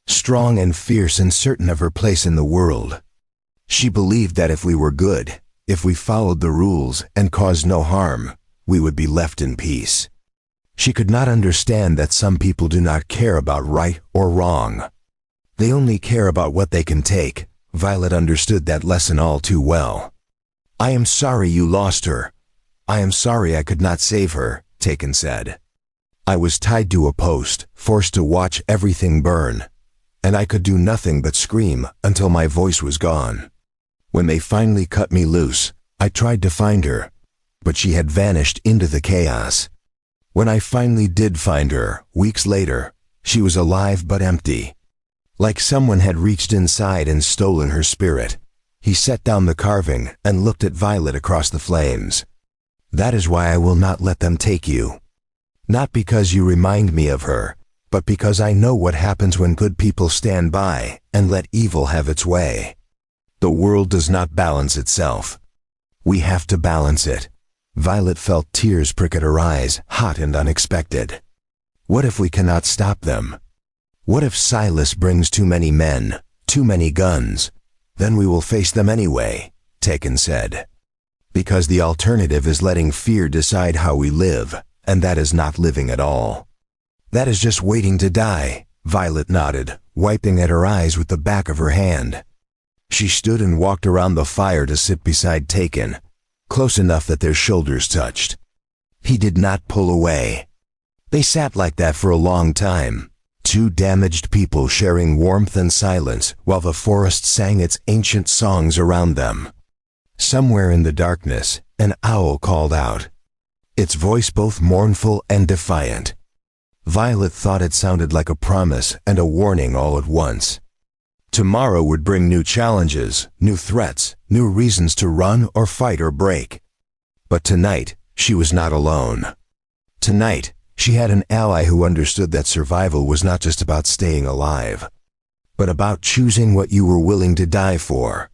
"Strong and fierce and certain of her place in the world. She believed that if we were good, if we followed the rules and caused no harm, we would be left in peace. She could not understand that some people do not care about right or wrong. They only care about what they can take." Violet understood that lesson all too well. "I am sorry you lost her. I am sorry I could not save her," Taken said. "I was tied to a post, forced to watch everything burn, and I could do nothing but scream until my voice was gone. When they finally cut me loose, I tried to find her, but she had vanished into the chaos. When I finally did find her, weeks later, she was alive but empty. Like someone had reached inside and stolen her spirit." He set down the carving and looked at Violet across the flames. "That is why I will not let them take you. Not because you remind me of her, but because I know what happens when good people stand by and let evil have its way. The world does not balance itself. We have to balance it." Violet felt tears prick at her eyes, hot and unexpected. "What if we cannot stop them? What if Silas brings too many men, too many guns? Then we will face them anyway," Taken said. "Because the alternative is letting fear decide how we live, and that is not living at all. That is just waiting to die," Violet nodded, wiping at her eyes with the back of her hand. She stood and walked around the fire to sit beside Taken, close enough that their shoulders touched. He did not pull away. They sat like that for a long time, two damaged people sharing warmth and silence while the forest sang its ancient songs around them. Somewhere in the darkness, an owl called out, its voice both mournful and defiant. Violet thought it sounded like a promise and a warning all at once. Tomorrow would bring new challenges, new threats, new reasons to run or fight or break. But tonight, she was not alone. Tonight, she had an ally who understood that survival was not just about staying alive, but about choosing what you were willing to die for.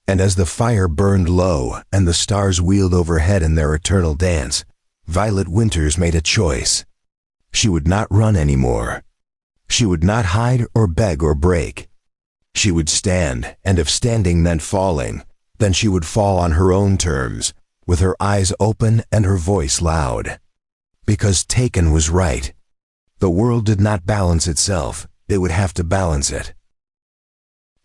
And as the fire burned low and the stars wheeled overhead in their eternal dance, Violet Winters made a choice. She would not run anymore. She would not hide or beg or break. She would stand, and if standing meant falling, then she would fall on her own terms, with her eyes open and her voice loud. Because Taken was right. The world did not balance itself, it would have to balance it.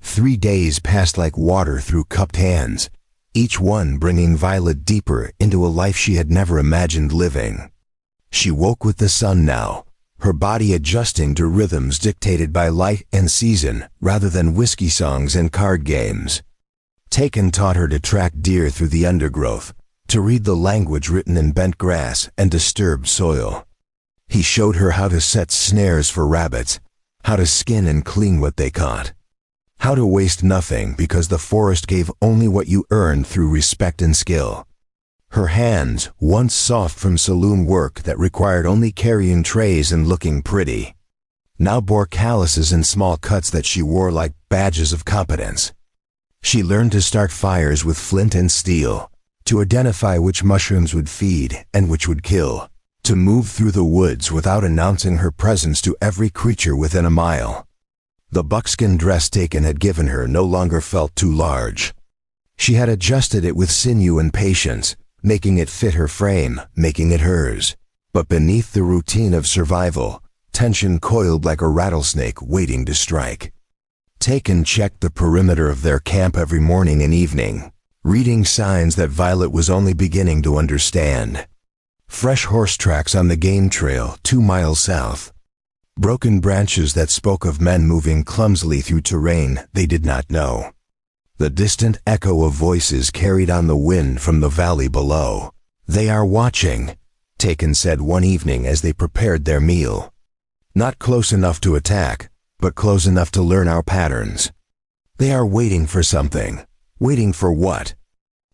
3 days passed like water through cupped hands, each one bringing Violet deeper into a life she had never imagined living. She woke with the sun now, her body adjusting to rhythms dictated by light and season rather than whiskey songs and card games. Taken taught her to track deer through the undergrowth, to read the language written in bent grass and disturbed soil. He showed her how to set snares for rabbits, how to skin and clean what they caught, how to waste nothing because the forest gave only what you earned through respect and skill. Her hands, once soft from saloon work that required only carrying trays and looking pretty, now bore calluses and small cuts that she wore like badges of competence. She learned to start fires with flint and steel, to identify which mushrooms would feed and which would kill, to move through the woods without announcing her presence to every creature within a mile. The buckskin dress Taken had given her no longer felt too large. She had adjusted it with sinew and patience, making it fit her frame, making it hers. But beneath the routine of survival, tension coiled like a rattlesnake waiting to strike. Taken checked the perimeter of their camp every morning and evening, reading signs that Violet was only beginning to understand. Fresh horse tracks on the game trail 2 miles south. Broken branches that spoke of men moving clumsily through terrain they did not know. The distant echo of voices carried on the wind from the valley below. "They are watching," Taken said one evening as they prepared their meal. "Not close enough to attack, but close enough to learn our patterns. They are waiting for something. Waiting for what?"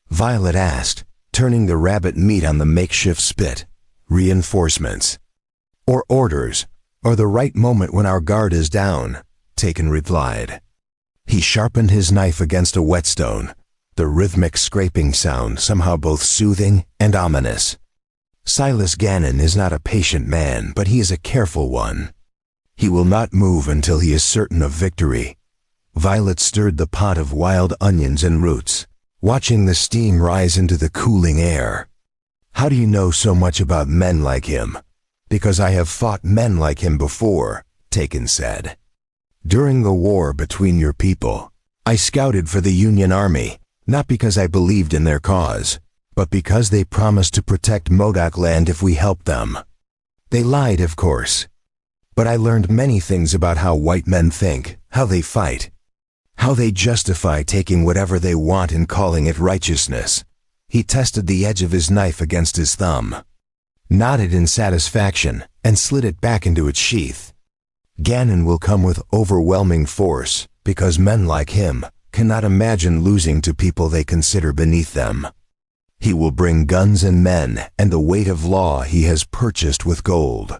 Violet asked, turning the rabbit meat on the makeshift spit. "Reinforcements. Or orders, or the right moment when our guard is down," Taken replied. He sharpened his knife against a whetstone, the rhythmic scraping sound somehow both soothing and ominous. "Silas Gannon is not a patient man, but he is a careful one. He will not move until he is certain of victory." Violet stirred the pot of wild onions and roots, watching the steam rise into the cooling air. "How do you know so much about men like him?" "Because I have fought men like him before," Taken said. "During the war between your people, I scouted for the Union Army, not because I believed in their cause, but because they promised to protect Modoc land if we helped them. They lied, of course. But I learned many things about how white men think, how they fight, how they justify taking whatever they want and calling it righteousness." He tested the edge of his knife against his thumb, nodded in satisfaction, and slid it back into its sheath. "Gannon will come with overwhelming force because men like him cannot imagine losing to people they consider beneath them. He will bring guns and men and the weight of law he has purchased with gold.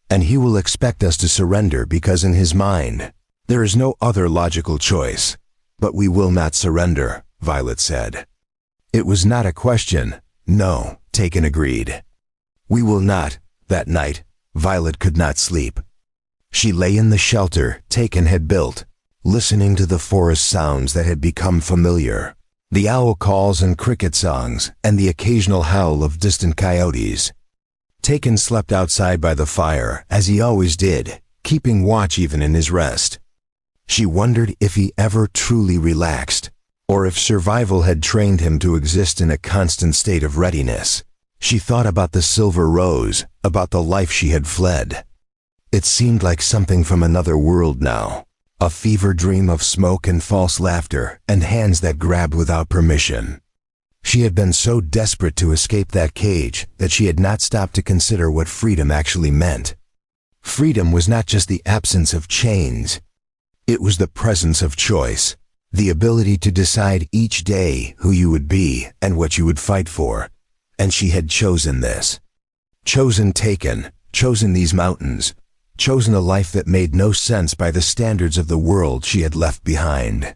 And he will expect us to surrender because in his mind, there is no other logical choice. But we will not surrender," Violet said. It was not a question. "No," Taken agreed. "We will not." That night, Violet could not sleep. She lay in the shelter Taken had built, listening to the forest sounds that had become familiar. The owl calls and cricket songs, and the occasional howl of distant coyotes. Taken slept outside by the fire, as he always did, keeping watch even in his rest. She wondered if he ever truly relaxed, or if survival had trained him to exist in a constant state of readiness. She thought about the silver rose, about the life she had fled. It seemed like something from another world now, a fever dream of smoke and false laughter and hands that grabbed without permission. She had been so desperate to escape that cage that she had not stopped to consider what freedom actually meant. Freedom was not just the absence of chains. It was the presence of choice, the ability to decide each day who you would be and what you would fight for. And she had chosen this. Chosen Taken, chosen these mountains, chosen a life that made no sense by the standards of the world she had left behind.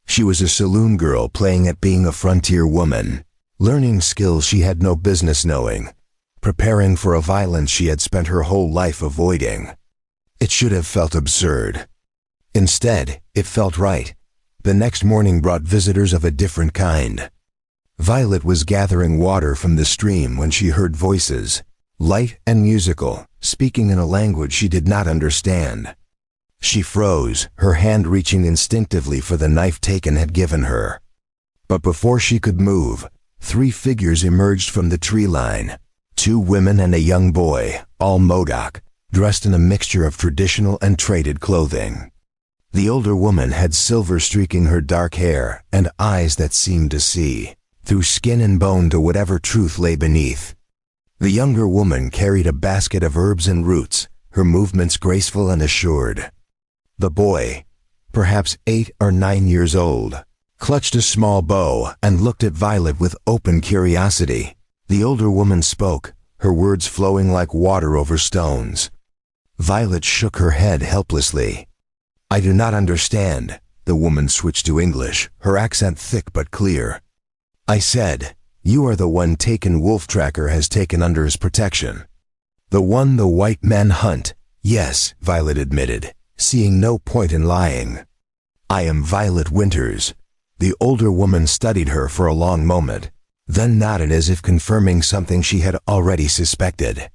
She was a saloon girl playing at being a frontier woman, learning skills she had no business knowing, preparing for a violence she had spent her whole life avoiding. It should have felt absurd. Instead, it felt right. The next morning brought visitors of a different kind. Violet was gathering water from the stream when she heard voices, light and musical, speaking in a language she did not understand. She froze, her hand reaching instinctively for the knife Taken had given her. But before she could move, 3 figures emerged from the tree line, 2 women and a young boy, all Modoc, dressed in a mixture of traditional and traded clothing. The older woman had silver streaking her dark hair and eyes that seemed to see through skin and bone to whatever truth lay beneath. The younger woman carried a basket of herbs and roots, her movements graceful and assured. The boy, perhaps 8 or 9 years old, clutched a small bow and looked at Violet with open curiosity. The older woman spoke, her words flowing like water over stones. Violet shook her head helplessly. "I do not understand." The woman switched to English, her accent thick but clear. "I said, you are the one Taken Wolf Tracker has taken under his protection. The one the white men hunt." "Yes," Violet admitted, seeing no point in lying. "I am Violet Winters." The older woman studied her for a long moment, then nodded as if confirming something she had already suspected.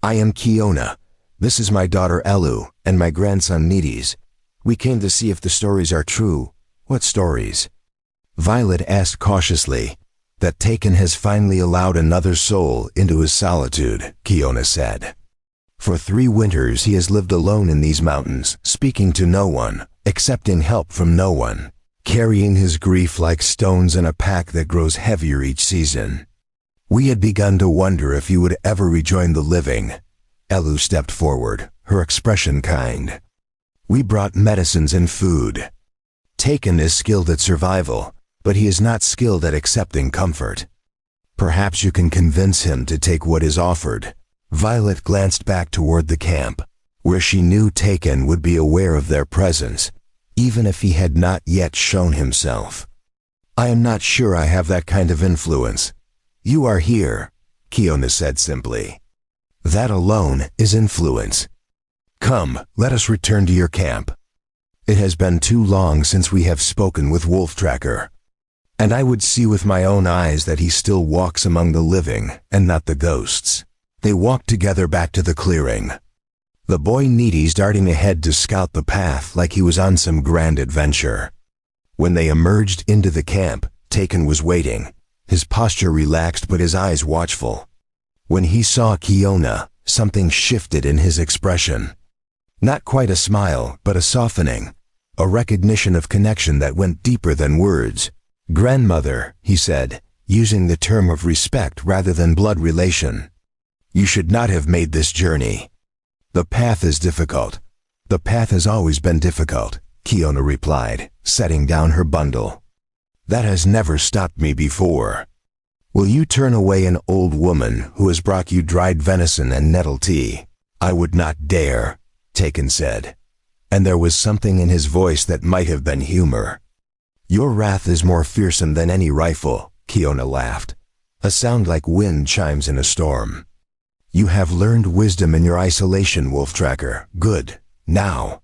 "I am Kiona. This is my daughter Elu and my grandson Needies. We came to see if the stories are true." "What stories?" Violet asked cautiously. "That Taken has finally allowed another soul into his solitude," Kiona said. "For 3 winters he has lived alone in these mountains, speaking to no one, accepting help from no one, carrying his grief like stones in a pack that grows heavier each season. We had begun to wonder if he would ever rejoin the living." Elu stepped forward, her expression kind. "We brought medicines and food. Taken is skilled at survival, but he is not skilled at accepting comfort. Perhaps you can convince him to take what is offered." Violet glanced back toward the camp, where she knew Taken would be aware of their presence, even if he had not yet shown himself. "I am not sure I have that kind of influence." "You are here," Kiona said simply. "That alone is influence. Come, let us return to your camp. It has been too long since we have spoken with Wolf Tracker, and I would see with my own eyes that he still walks among the living and not the ghosts." They walked together back to the clearing, the boy Needies darting ahead to scout the path like he was on some grand adventure. When they emerged into the camp, Taken was waiting, his posture relaxed but his eyes watchful. When he saw Kiona, something shifted in his expression. Not quite a smile, but a softening, a recognition of connection that went deeper than words. "Grandmother," he said, using the term of respect rather than blood relation. "You should not have made this journey. The path is difficult." "The path has always been difficult," Kiona replied, setting down her bundle. "That has never stopped me before." "Will you turn away an old woman who has brought you dried venison and nettle tea?" "I would not dare," Taken said, and there was something in his voice that might have been humor. "Your wrath is more fearsome than any rifle," Kiona laughed, a sound like wind chimes in a storm. "You have learned wisdom in your isolation, Wolf Tracker. Good. Now,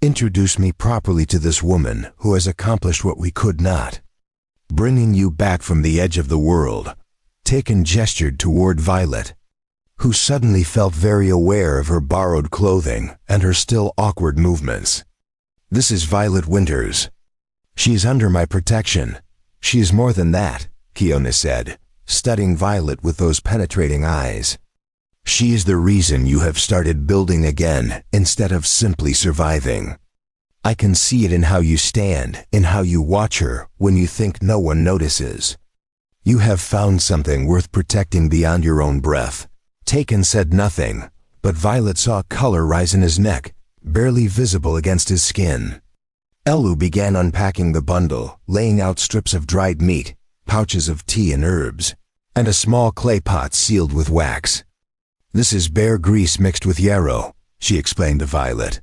introduce me properly to this woman who has accomplished what we could not. Bringing you back from the edge of the world." Taken gestured toward Violet, who suddenly felt very aware of her borrowed clothing and her still awkward movements. "This is Violet Winters. She is under my protection. She is more than that," Kiona said, studying Violet with those penetrating eyes. "She is the reason you have started building again instead of simply surviving. I can see it in how you stand, in how you watch her when you think no one notices. You have found something worth protecting beyond your own breath." Taken said nothing, but Violet saw color rise in his neck, barely visible against his skin. Elu began unpacking the bundle, laying out strips of dried meat, pouches of tea and herbs, and a small clay pot sealed with wax. "This is bear grease mixed with yarrow," she explained to Violet,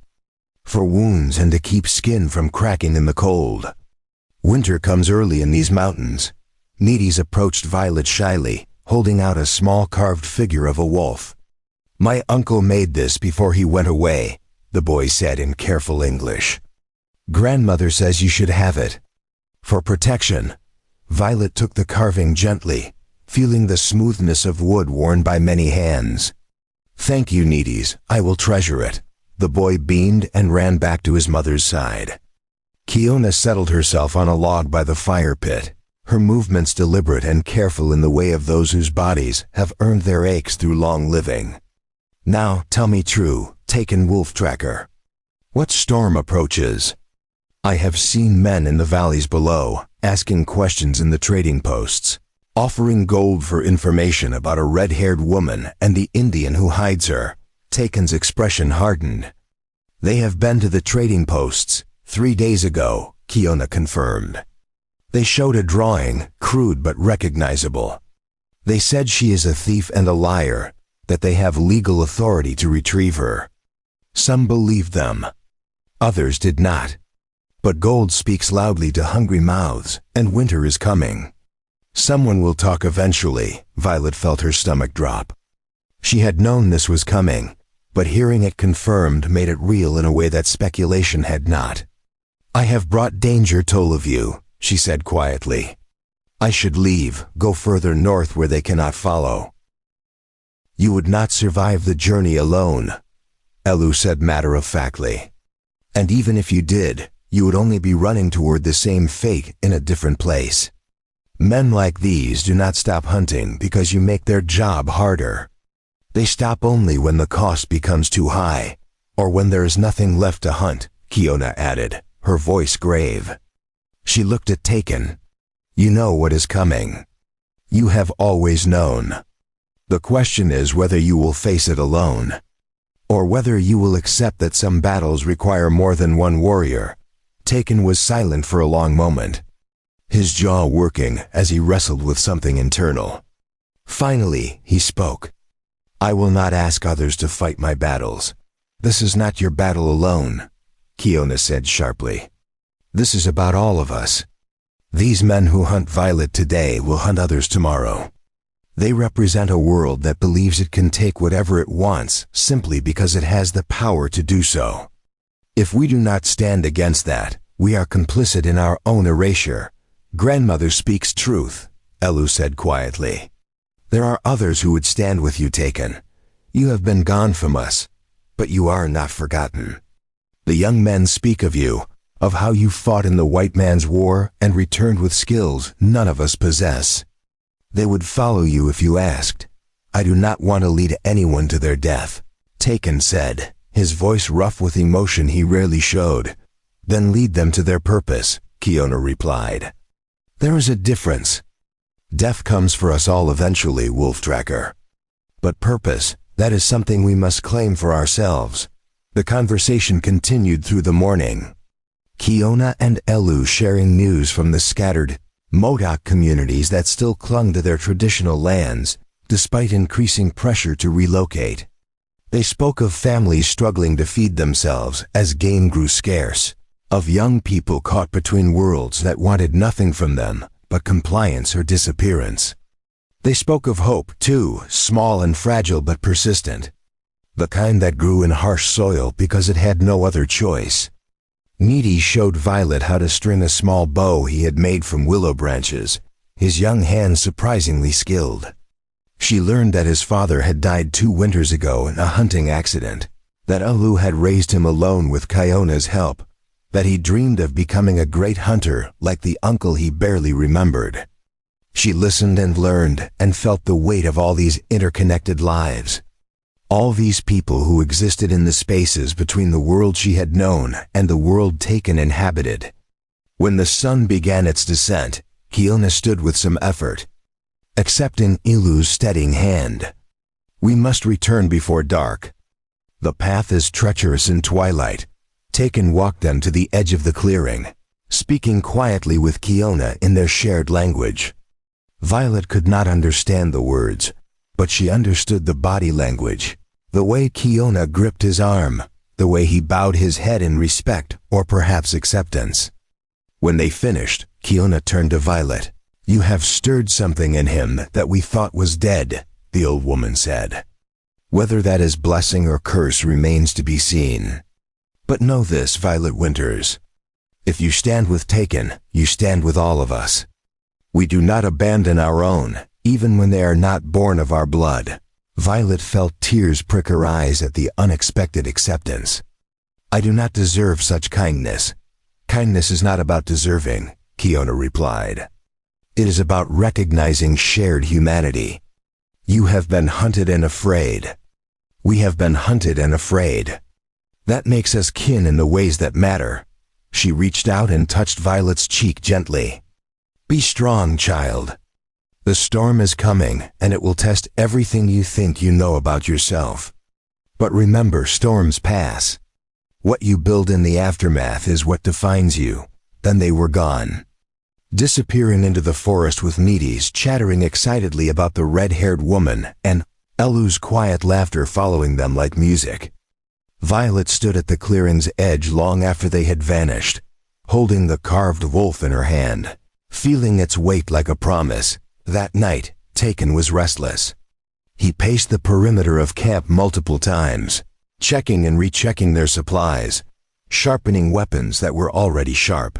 "for wounds and to keep skin from cracking in the cold. Winter comes early in these mountains." Needies approached Violet shyly, holding out a small carved figure of a wolf. "My uncle made this before he went away," the boy said in careful English. "Grandmother says you should have it. For protection." Violet took the carving gently, feeling the smoothness of wood worn by many hands. "Thank you, Needies. I will treasure it." The boy beamed and ran back to his mother's side. Kiona settled herself on a log by the fire pit, her movements deliberate and careful in the way of those whose bodies have earned their aches through long living. Now, tell me true, Taken Wolf Tracker. What storm approaches? I have seen men in the valleys below, asking questions in the trading posts, offering gold for information about a red-haired woman and the Indian who hides her. Taken's expression hardened. They have been to the trading posts 3 days ago, Kiona confirmed. They showed a drawing, crude but recognizable. They said she is a thief and a liar, that they have legal authority to retrieve her. Some believed them. Others did not. But gold speaks loudly to hungry mouths, and winter is coming. Someone will talk eventually. Violet felt her stomach drop. She had known this was coming, but hearing it confirmed made it real in a way that speculation had not. I have brought danger to all of you, she said quietly. I should leave, go further north where they cannot follow. You would not survive the journey alone, Elu said matter-of-factly. And even if you did, you would only be running toward the same fate in a different place. Men like these do not stop hunting because you make their job harder. They stop only when the cost becomes too high, or when there is nothing left to hunt, Kiona added, her voice grave. She looked at Taken. You know what is coming. You have always known. The question is whether you will face it alone, or whether you will accept that some battles require more than one warrior. Taken was silent for a long moment, his jaw working as he wrestled with something internal. Finally, he spoke. I will not ask others to fight my battles. This is not your battle alone, Kiona said sharply. This is about all of us. These men who hunt Violet today will hunt others tomorrow. They represent a world that believes it can take whatever it wants simply because it has the power to do so. If we do not stand against that, we are complicit in our own erasure. Grandmother speaks truth, Elu said quietly. There are others who would stand with you, Taken. You have been gone from us, but you are not forgotten. The young men speak of you, of how you fought in the white man's war and returned with skills none of us possess. They would follow you if you asked. I do not want to lead anyone to their death, Taken said, his voice rough with emotion he rarely showed. Then lead them to their purpose, Kiona replied. There is a difference. Death comes for us all eventually, Wolf Tracker. But purpose, that is something we must claim for ourselves. The conversation continued through the morning. Kiona and Elu sharing news from the scattered Modoc communities that still clung to their traditional lands, despite increasing pressure to relocate. They spoke of families struggling to feed themselves as game grew scarce, of young people caught between worlds that wanted nothing from them but compliance or disappearance. They spoke of hope, too, small and fragile but persistent, the kind that grew in harsh soil because it had no other choice. Needy showed Violet how to string a small bow he had made from willow branches, his young hands surprisingly skilled. She learned that his father had died 2 winters ago in a hunting accident, that Elu had raised him alone with Kiona's help, that he dreamed of becoming a great hunter like the uncle he barely remembered. She listened and learned and felt the weight of all these interconnected lives. All these people who existed in the spaces between the world she had known and the world Taken inhabited. When the sun began its descent, Kiona stood with some effort, accepting Elu's steadying hand. We must return before dark. The path is treacherous in twilight. Taken walked them to the edge of the clearing, speaking quietly with Kiona in their shared language. Violet could not understand the words, but she understood the body language, the way Kiona gripped his arm, the way he bowed his head in respect or perhaps acceptance. When they finished, Kiona turned to Violet. You have stirred something in him that we thought was dead, the old woman said. Whether that is blessing or curse remains to be seen. But know this, Violet Winters. If you stand with Taken, you stand with all of us. We do not abandon our own, even when they are not born of our blood. Violet felt tears prick her eyes at the unexpected acceptance. I do not deserve such kindness. Kindness is not about deserving, Kiona replied. It is about recognizing shared humanity. You have been hunted and afraid. We have been hunted and afraid. That makes us kin in the ways that matter. She reached out and touched Violet's cheek gently. Be strong, child. The storm is coming, and it will test everything you think you know about yourself. But remember, storms pass. What you build in the aftermath is what defines you. Then they were gone, disappearing into the forest with Medes chattering excitedly about the red-haired woman and Elu's quiet laughter following them like music. Violet stood at the clearing's edge long after they had vanished, holding the carved wolf in her hand, feeling its weight like a promise. That night, Taken was restless. He paced the perimeter of camp multiple times, checking and rechecking their supplies, sharpening weapons that were already sharp.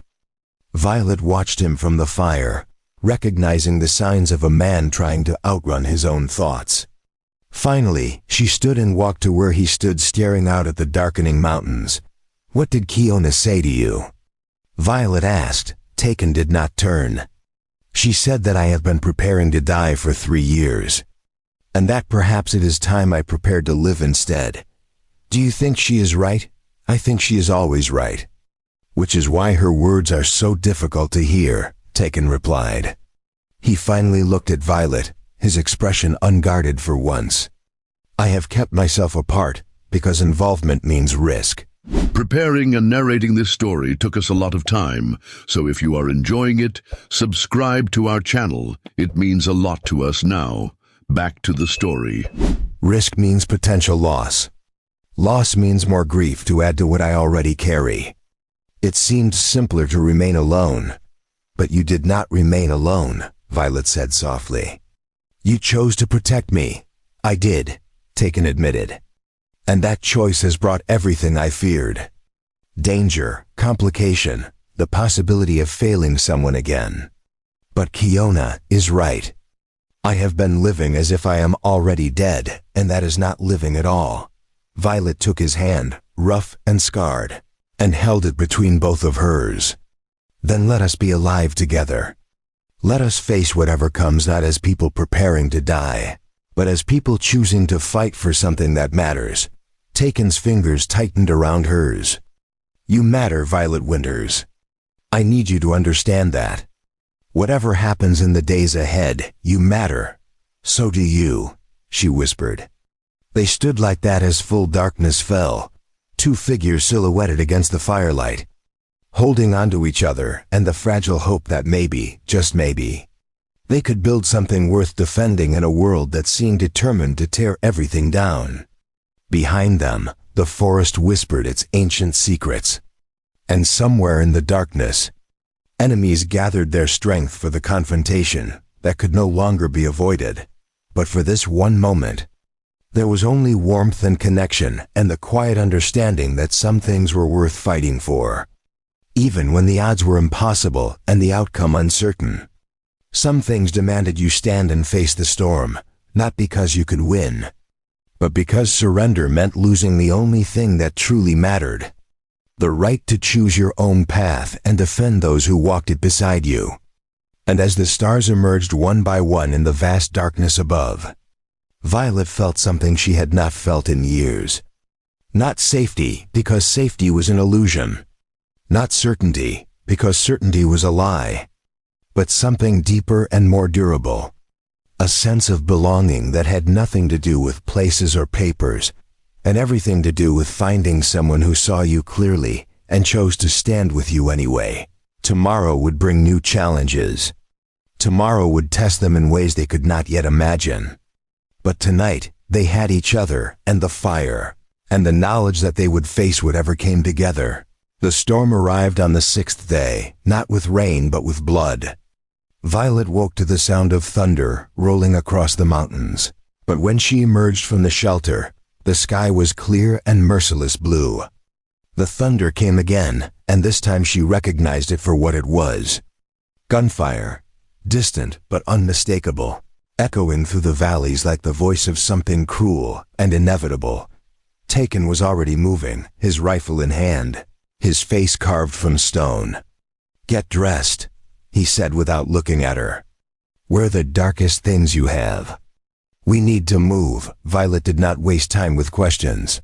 Violet watched him from the fire, recognizing the signs of a man trying to outrun his own thoughts. Finally, she stood and walked to where he stood staring out at the darkening mountains. What did Kiona say to you? Violet asked. Taken did not turn. She said that I have been preparing to die for 3 years, and that perhaps it is time I prepared to live instead. Do you think she is right? I think she is always right. Which is why her words are so difficult to hear, Taken replied. He finally looked at Violet, his expression unguarded for once. I have kept myself apart because involvement means risk. Preparing and narrating this story took us a lot of time, so if you are enjoying it, subscribe to our channel. It means a lot to us now. Back to the story. Risk means potential loss. Loss means more grief to add to what I already carry. It seemed simpler to remain alone. But you did not remain alone, Violet said softly. You chose to protect me. I did, Taken admitted. And that choice has brought everything I feared. Danger, complication, the possibility of failing someone again. But Kiona is right. I have been living as if I am already dead, and that is not living at all. Violet took his hand, rough and scarred, and held it between both of hers. Then let us be alive together. Let us face whatever comes not as people preparing to die, but as people choosing to fight for something that matters. Taken's fingers tightened around hers. You matter, Violet Winters. I need you to understand that. Whatever happens in the days ahead, you matter. So do you, she whispered. They stood like that as full darkness fell, 2 figures silhouetted against the firelight, holding onto each other and the fragile hope that maybe, just maybe, they could build something worth defending in a world that seemed determined to tear everything down. Behind them, the forest whispered its ancient secrets. And somewhere in the darkness, enemies gathered their strength for the confrontation that could no longer be avoided. But for this one moment, there was only warmth and connection and the quiet understanding that some things were worth fighting for, even when the odds were impossible and the outcome uncertain. Some things demanded you stand and face the storm, not because you could win, but because surrender meant losing the only thing that truly mattered, the right to choose your own path and defend those who walked it beside you. And as the stars emerged one by one in the vast darkness above, Violet felt something she had not felt in years. Not safety, because safety was an illusion. Not certainty, because certainty was a lie. But something deeper and more durable. A sense of belonging that had nothing to do with places or papers, and everything to do with finding someone who saw you clearly and chose to stand with you anyway. Tomorrow would bring new challenges. Tomorrow would test them in ways they could not yet imagine. But tonight, they had each other and the fire, and the knowledge that they would face whatever came together. The storm arrived on the 6th day, not with rain but with blood. Violet woke to the sound of thunder rolling across the mountains. But when she emerged from the shelter, the sky was clear and merciless blue. The thunder came again, and this time she recognized it for what it was. Gunfire, distant but unmistakable, echoing through the valleys like the voice of something cruel and inevitable. Taken was already moving, his rifle in hand, his face carved from stone. Get dressed, he said without looking at her. Wear the darkest things you have. "We need to move." Violet did not waste time with questions.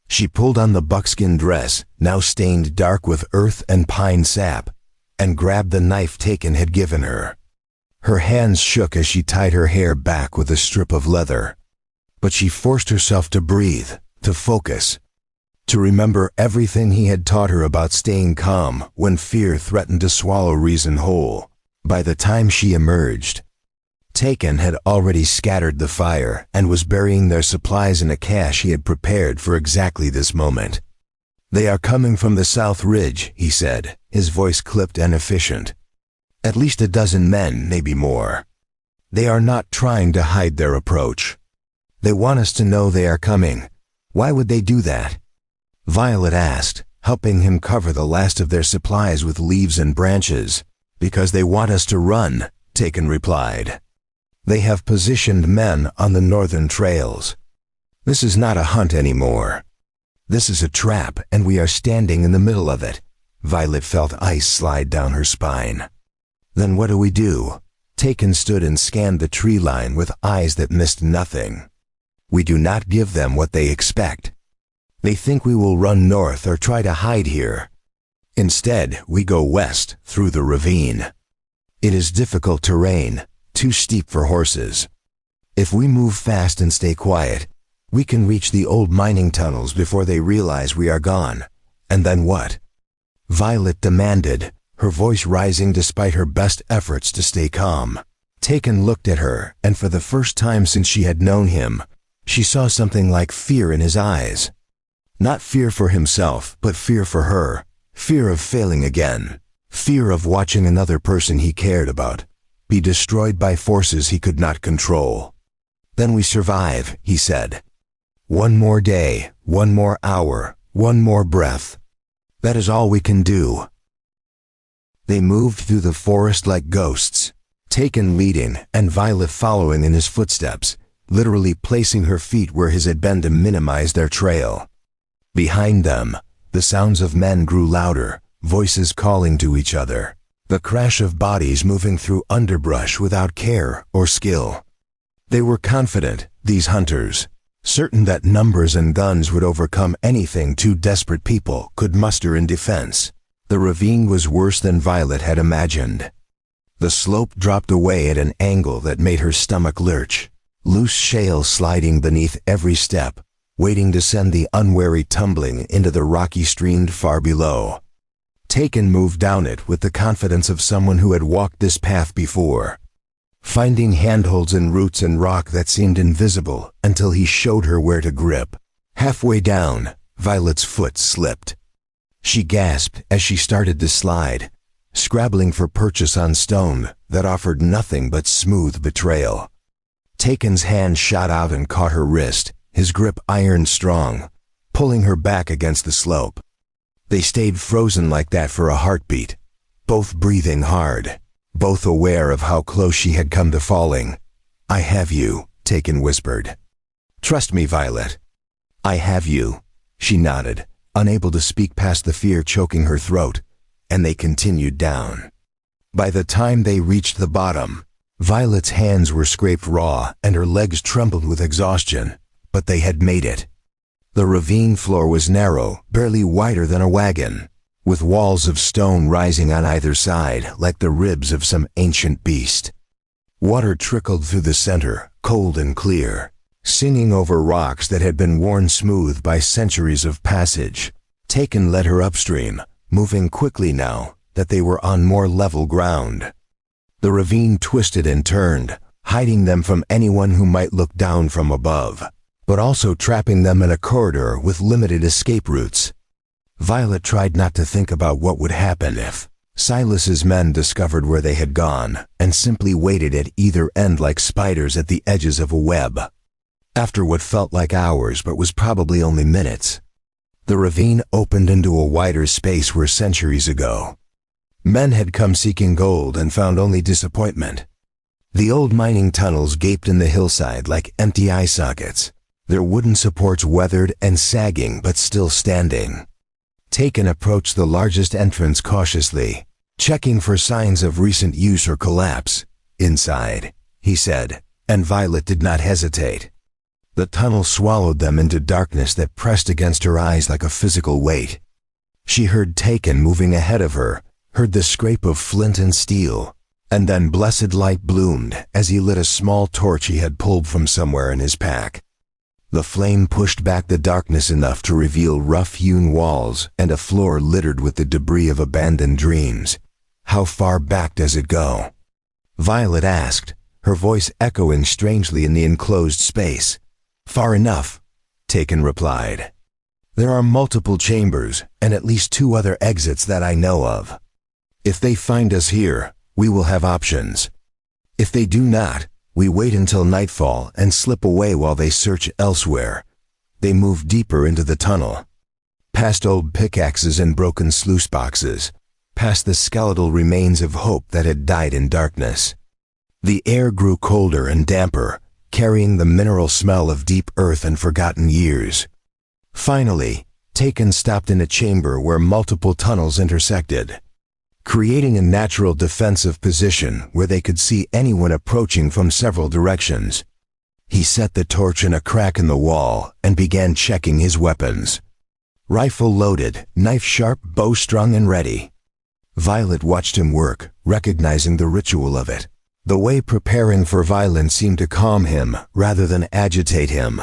She pulled on the buckskin dress, now stained dark with earth and pine sap, and grabbed the knife Taken had given her. Her hands shook as she tied her hair back with a strip of leather. But she forced herself to breathe, to focus, to remember everything he had taught her about staying calm when fear threatened to swallow reason whole. By the time she emerged, Taken had already scattered the fire and was burying their supplies in a cache he had prepared for exactly this moment. "They are coming from the south ridge," he said, his voice clipped and efficient. "At least a dozen men, maybe more. They are not trying to hide their approach. They want us to know they are coming. Why would they do that?" Violet asked, helping him cover the last of their supplies with leaves and branches. "Because they want us to run," Taken replied. "They have positioned men on the northern trails. This is not a hunt anymore. This is a trap, and we are standing in the middle of it." Violet felt ice slide down her spine. "Then what do we do?" Taken stood and scanned the tree line with eyes that missed nothing. "We do not give them what they expect. They think we will run north or try to hide here. Instead, we go west through the ravine. It is difficult terrain, too steep for horses. If we move fast and stay quiet, we can reach the old mining tunnels before they realize we are gone. And then what?" Violet demanded, her voice rising despite her best efforts to stay calm. Taken looked at her, and for the first time since she had known him, she saw something like fear in his eyes. Not fear for himself, but fear for her. Fear of failing again. Fear of watching another person he cared about be destroyed by forces he could not control. "Then we survive," he said. "One more day, one more hour, one more breath. That is all we can do." They moved through the forest like ghosts, Taken leading and Violet following in his footsteps, literally placing her feet where his had been to minimize their trail. Behind them, the sounds of men grew louder, voices calling to each other, the crash of bodies moving through underbrush without care or skill. They were confident, these hunters, certain that numbers and guns would overcome anything two desperate people could muster in defense. The ravine was worse than Violet had imagined. The slope dropped away at an angle that made her stomach lurch, loose shale sliding beneath every step, waiting to send the unwary tumbling into the rocky stream far below. Taken moved down it with the confidence of someone who had walked this path before, finding handholds in roots and rock that seemed invisible until he showed her where to grip. Halfway down, Violet's foot slipped. She gasped as she started to slide, scrabbling for purchase on stone that offered nothing but smooth betrayal. Taken's hand shot out and caught her wrist, his grip iron strong, pulling her back against the slope. They stayed frozen like that for a heartbeat, both breathing hard, both aware of how close she had come to falling. "I have you," Taken whispered. "Trust me, Violet." "I have you," she nodded, unable to speak past the fear choking her throat, and they continued down. By the time they reached the bottom, Violet's hands were scraped raw and her legs trembled with exhaustion, but they had made it. The ravine floor was narrow, barely wider than a wagon, with walls of stone rising on either side like the ribs of some ancient beast. Water trickled through the center, cold and clear, singing over rocks that had been worn smooth by centuries of passage. Taken led her upstream, moving quickly now that they were on more level ground. The ravine twisted and turned, hiding them from anyone who might look down from above, but also trapping them in a corridor with limited escape routes. Violet tried not to think about what would happen if Silas's men discovered where they had gone and simply waited at either end like spiders at the edges of a web. After what felt like hours but was probably only minutes, the ravine opened into a wider space where centuries ago, men had come seeking gold and found only disappointment. The old mining tunnels gaped in the hillside like empty eye sockets, their wooden supports weathered and sagging but still standing. Taken approached the largest entrance cautiously, checking for signs of recent use or collapse. "Inside," he said, and Violet did not hesitate. The tunnel swallowed them into darkness that pressed against her eyes like a physical weight. She heard Taken moving ahead of her, heard the scrape of flint and steel, and then blessed light bloomed as he lit a small torch he had pulled from somewhere in his pack. The flame pushed back the darkness enough to reveal rough-hewn walls and a floor littered with the debris of abandoned dreams. "How far back does it go?" Violet asked, her voice echoing strangely in the enclosed space. "Far enough," Taken replied. "There are multiple chambers and at least 2 other exits that I know of. If they find us here, we will have options. If they do not, we wait until nightfall and slip away while they search elsewhere." They moved deeper into the tunnel, past old pickaxes and broken sluice boxes, past the skeletal remains of hope that had died in darkness. The air grew colder and damper, carrying the mineral smell of deep earth and forgotten years. Finally, Taken stopped in a chamber where multiple tunnels intersected, creating a natural defensive position where they could see anyone approaching from several directions. He set the torch in a crack in the wall and began checking his weapons. Rifle loaded, knife sharp, bow strung and ready. Violet watched him work, recognizing the ritual of it. The way preparing for violence seemed to calm him rather than agitate him.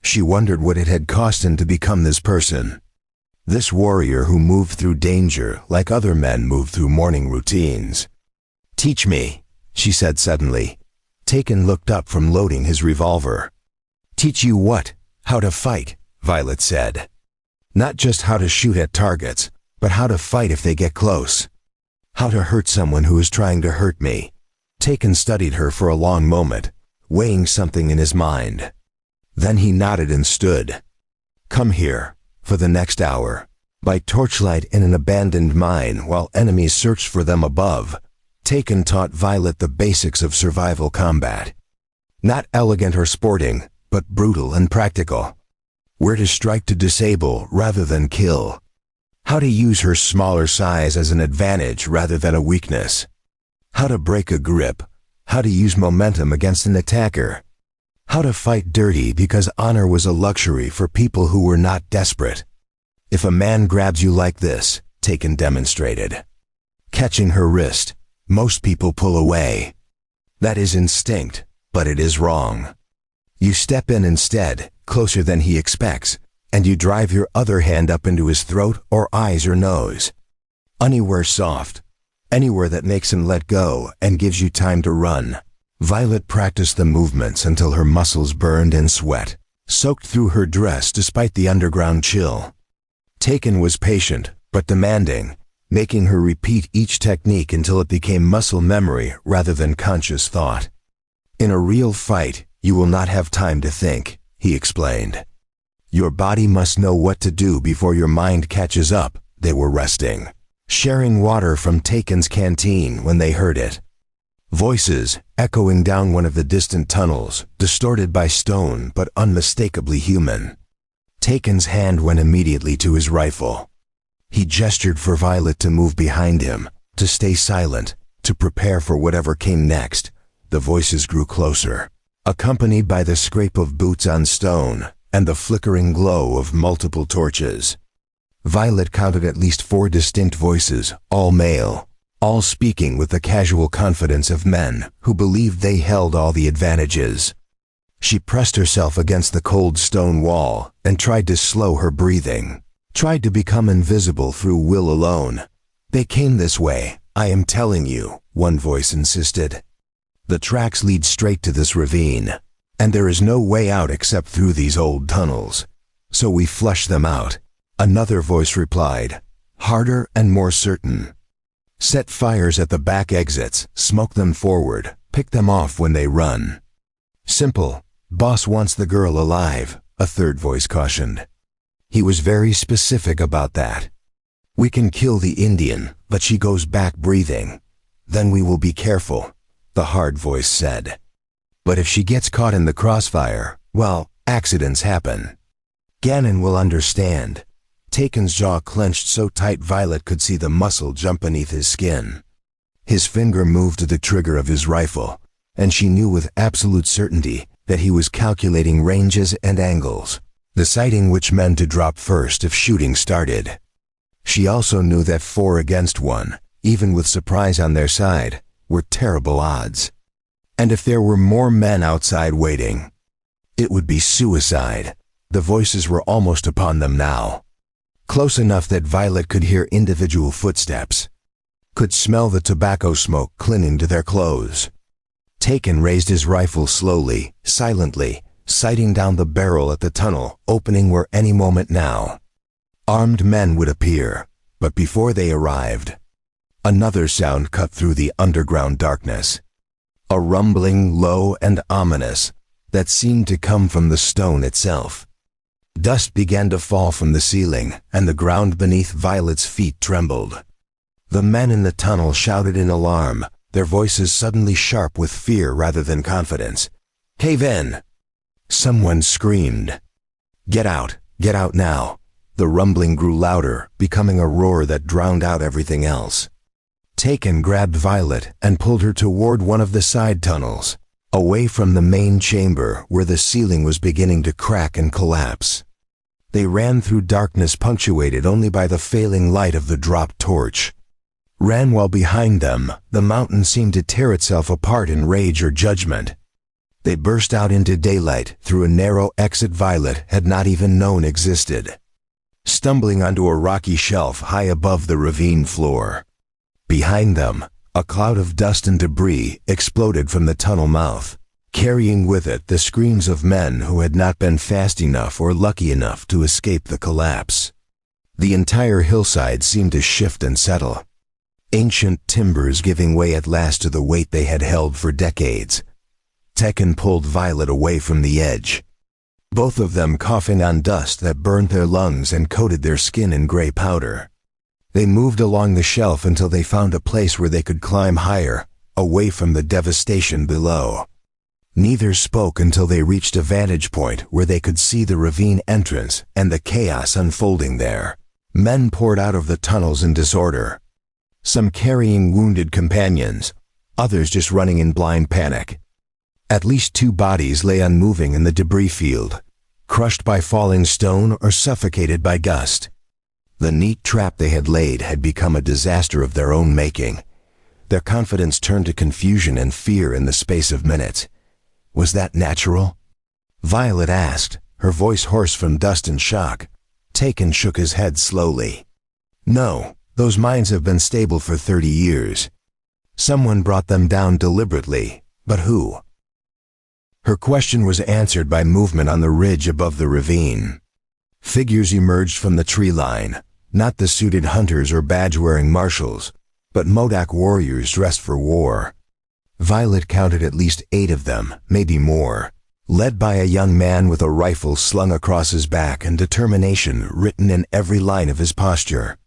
She wondered what it had cost him to become this person. This warrior who moved through danger like other men move through morning routines. "Teach me," she said suddenly. Taken looked up from loading his revolver. "Teach you what? How to fight," Violet said. "Not just how to shoot at targets, but how to fight if they get close. How to hurt someone who is trying to hurt me." Taken studied her for a long moment, weighing something in his mind. Then he nodded and stood. "Come here, for the next hour." By torchlight in an abandoned mine while enemies searched for them above, Taken taught Violet the basics of survival combat. Not elegant or sporting, but brutal and practical. Where to strike to disable rather than kill. How to use her smaller size as an advantage rather than a weakness. How to break a grip. How to use momentum against an attacker. How to fight dirty because honor was a luxury for people who were not desperate. "If a man grabs you like this," Taken demonstrated, catching her wrist, "most people pull away. That is instinct, but it is wrong. You step in instead, closer than he expects, and you drive your other hand up into his throat or eyes or nose. Anywhere soft, anywhere that makes him let go and gives you time to run." Violet practiced the movements until her muscles burned and sweat soaked through her dress despite the underground chill. Taken was patient, but demanding, making her repeat each technique until it became muscle memory rather than conscious thought. "In a real fight, you will not have time to think," he explained. "Your body must know what to do before your mind catches up." They were resting, sharing water from Taken's canteen when they heard it. Voices echoing down one of the distant tunnels, distorted by stone but unmistakably human. Taken's hand went immediately to his rifle. He gestured for Violet to move behind him, to stay silent, to prepare for whatever came next. The voices grew closer, accompanied by the scrape of boots on stone and the flickering glow of multiple torches. Violet counted at least 4 distinct voices, all male, all speaking with the casual confidence of men who believed they held all the advantages. She pressed herself against the cold stone wall and tried to slow her breathing, tried to become invisible through will alone. "They came this way, I am telling you," one voice insisted. "The tracks lead straight to this ravine, and there is no way out except through these old tunnels. So we flush them out," another voice replied, harder and more certain. "Set fires at the back exits, smoke them forward, pick them off when they run." "Simple. Boss wants the girl alive," a third voice cautioned. He was very specific about that. "We can kill the Indian, but she goes back breathing. Then we will be careful," the hard voice said. "But if she gets caught in the crossfire, well, accidents happen. Gannon will understand." Taken's jaw clenched so tight Violet could see the muscle jump beneath his skin. His finger moved to the trigger of his rifle, and she knew with absolute certainty that he was calculating ranges and angles, deciding which men to drop first if shooting started. She also knew that 4 against 1, even with surprise on their side, were terrible odds. And if there were more men outside waiting, it would be suicide. The voices were almost upon them now. Close enough that Violet could hear individual footsteps, could smell the tobacco smoke clinging to their clothes. Taken raised his rifle slowly, silently, sighting down the barrel at the tunnel opening where any moment now armed men would appear. But before they arrived, another sound cut through the underground darkness. A rumbling, low and ominous, that seemed to come from the stone itself. Dust began to fall from the ceiling, and the ground beneath Violet's feet trembled. The men in the tunnel shouted in alarm, their voices suddenly sharp with fear rather than confidence. "Cave in!" Someone screamed. Get out now." The rumbling grew louder, becoming a roar that drowned out everything else. Taken grabbed Violet and pulled her toward one of the side tunnels, away from the main chamber where the ceiling was beginning to crack and collapse. They ran through darkness punctuated only by the failing light of the dropped torch. Ran while behind them, the mountain seemed to tear itself apart in rage or judgment. They burst out into daylight through a narrow exit Violet had not even known existed, stumbling onto a rocky shelf high above the ravine floor. Behind them, a cloud of dust and debris exploded from the tunnel mouth, carrying with it the screams of men who had not been fast enough or lucky enough to escape the collapse. The entire hillside seemed to shift and settle, ancient timbers giving way at last to the weight they had held for decades. Tekken pulled Violet away from the edge, both of them coughing on dust that burned their lungs and coated their skin in gray powder. They moved along the shelf until they found a place where they could climb higher, away from the devastation below. Neither spoke until they reached a vantage point where they could see the ravine entrance and the chaos unfolding there. Men poured out of the tunnels in disorder, some carrying wounded companions, others just running in blind panic. At least 2 bodies lay unmoving in the debris field, crushed by falling stone or suffocated by gust. The neat trap they had laid had become a disaster of their own making. Their confidence turned to confusion and fear in the space of minutes. Was that natural? Violet asked, her voice hoarse from dust and shock. Taken shook his head slowly. No, those mines have been stable for 30 years. Someone brought them down deliberately, but who? Her question was answered by movement on the ridge above the ravine. Figures emerged from the tree line, not the suited hunters or badge-wearing marshals, but Modak warriors dressed for war. Violet counted at least 8 of them, maybe more, led by a young man with a rifle slung across his back and determination written in every line of his posture.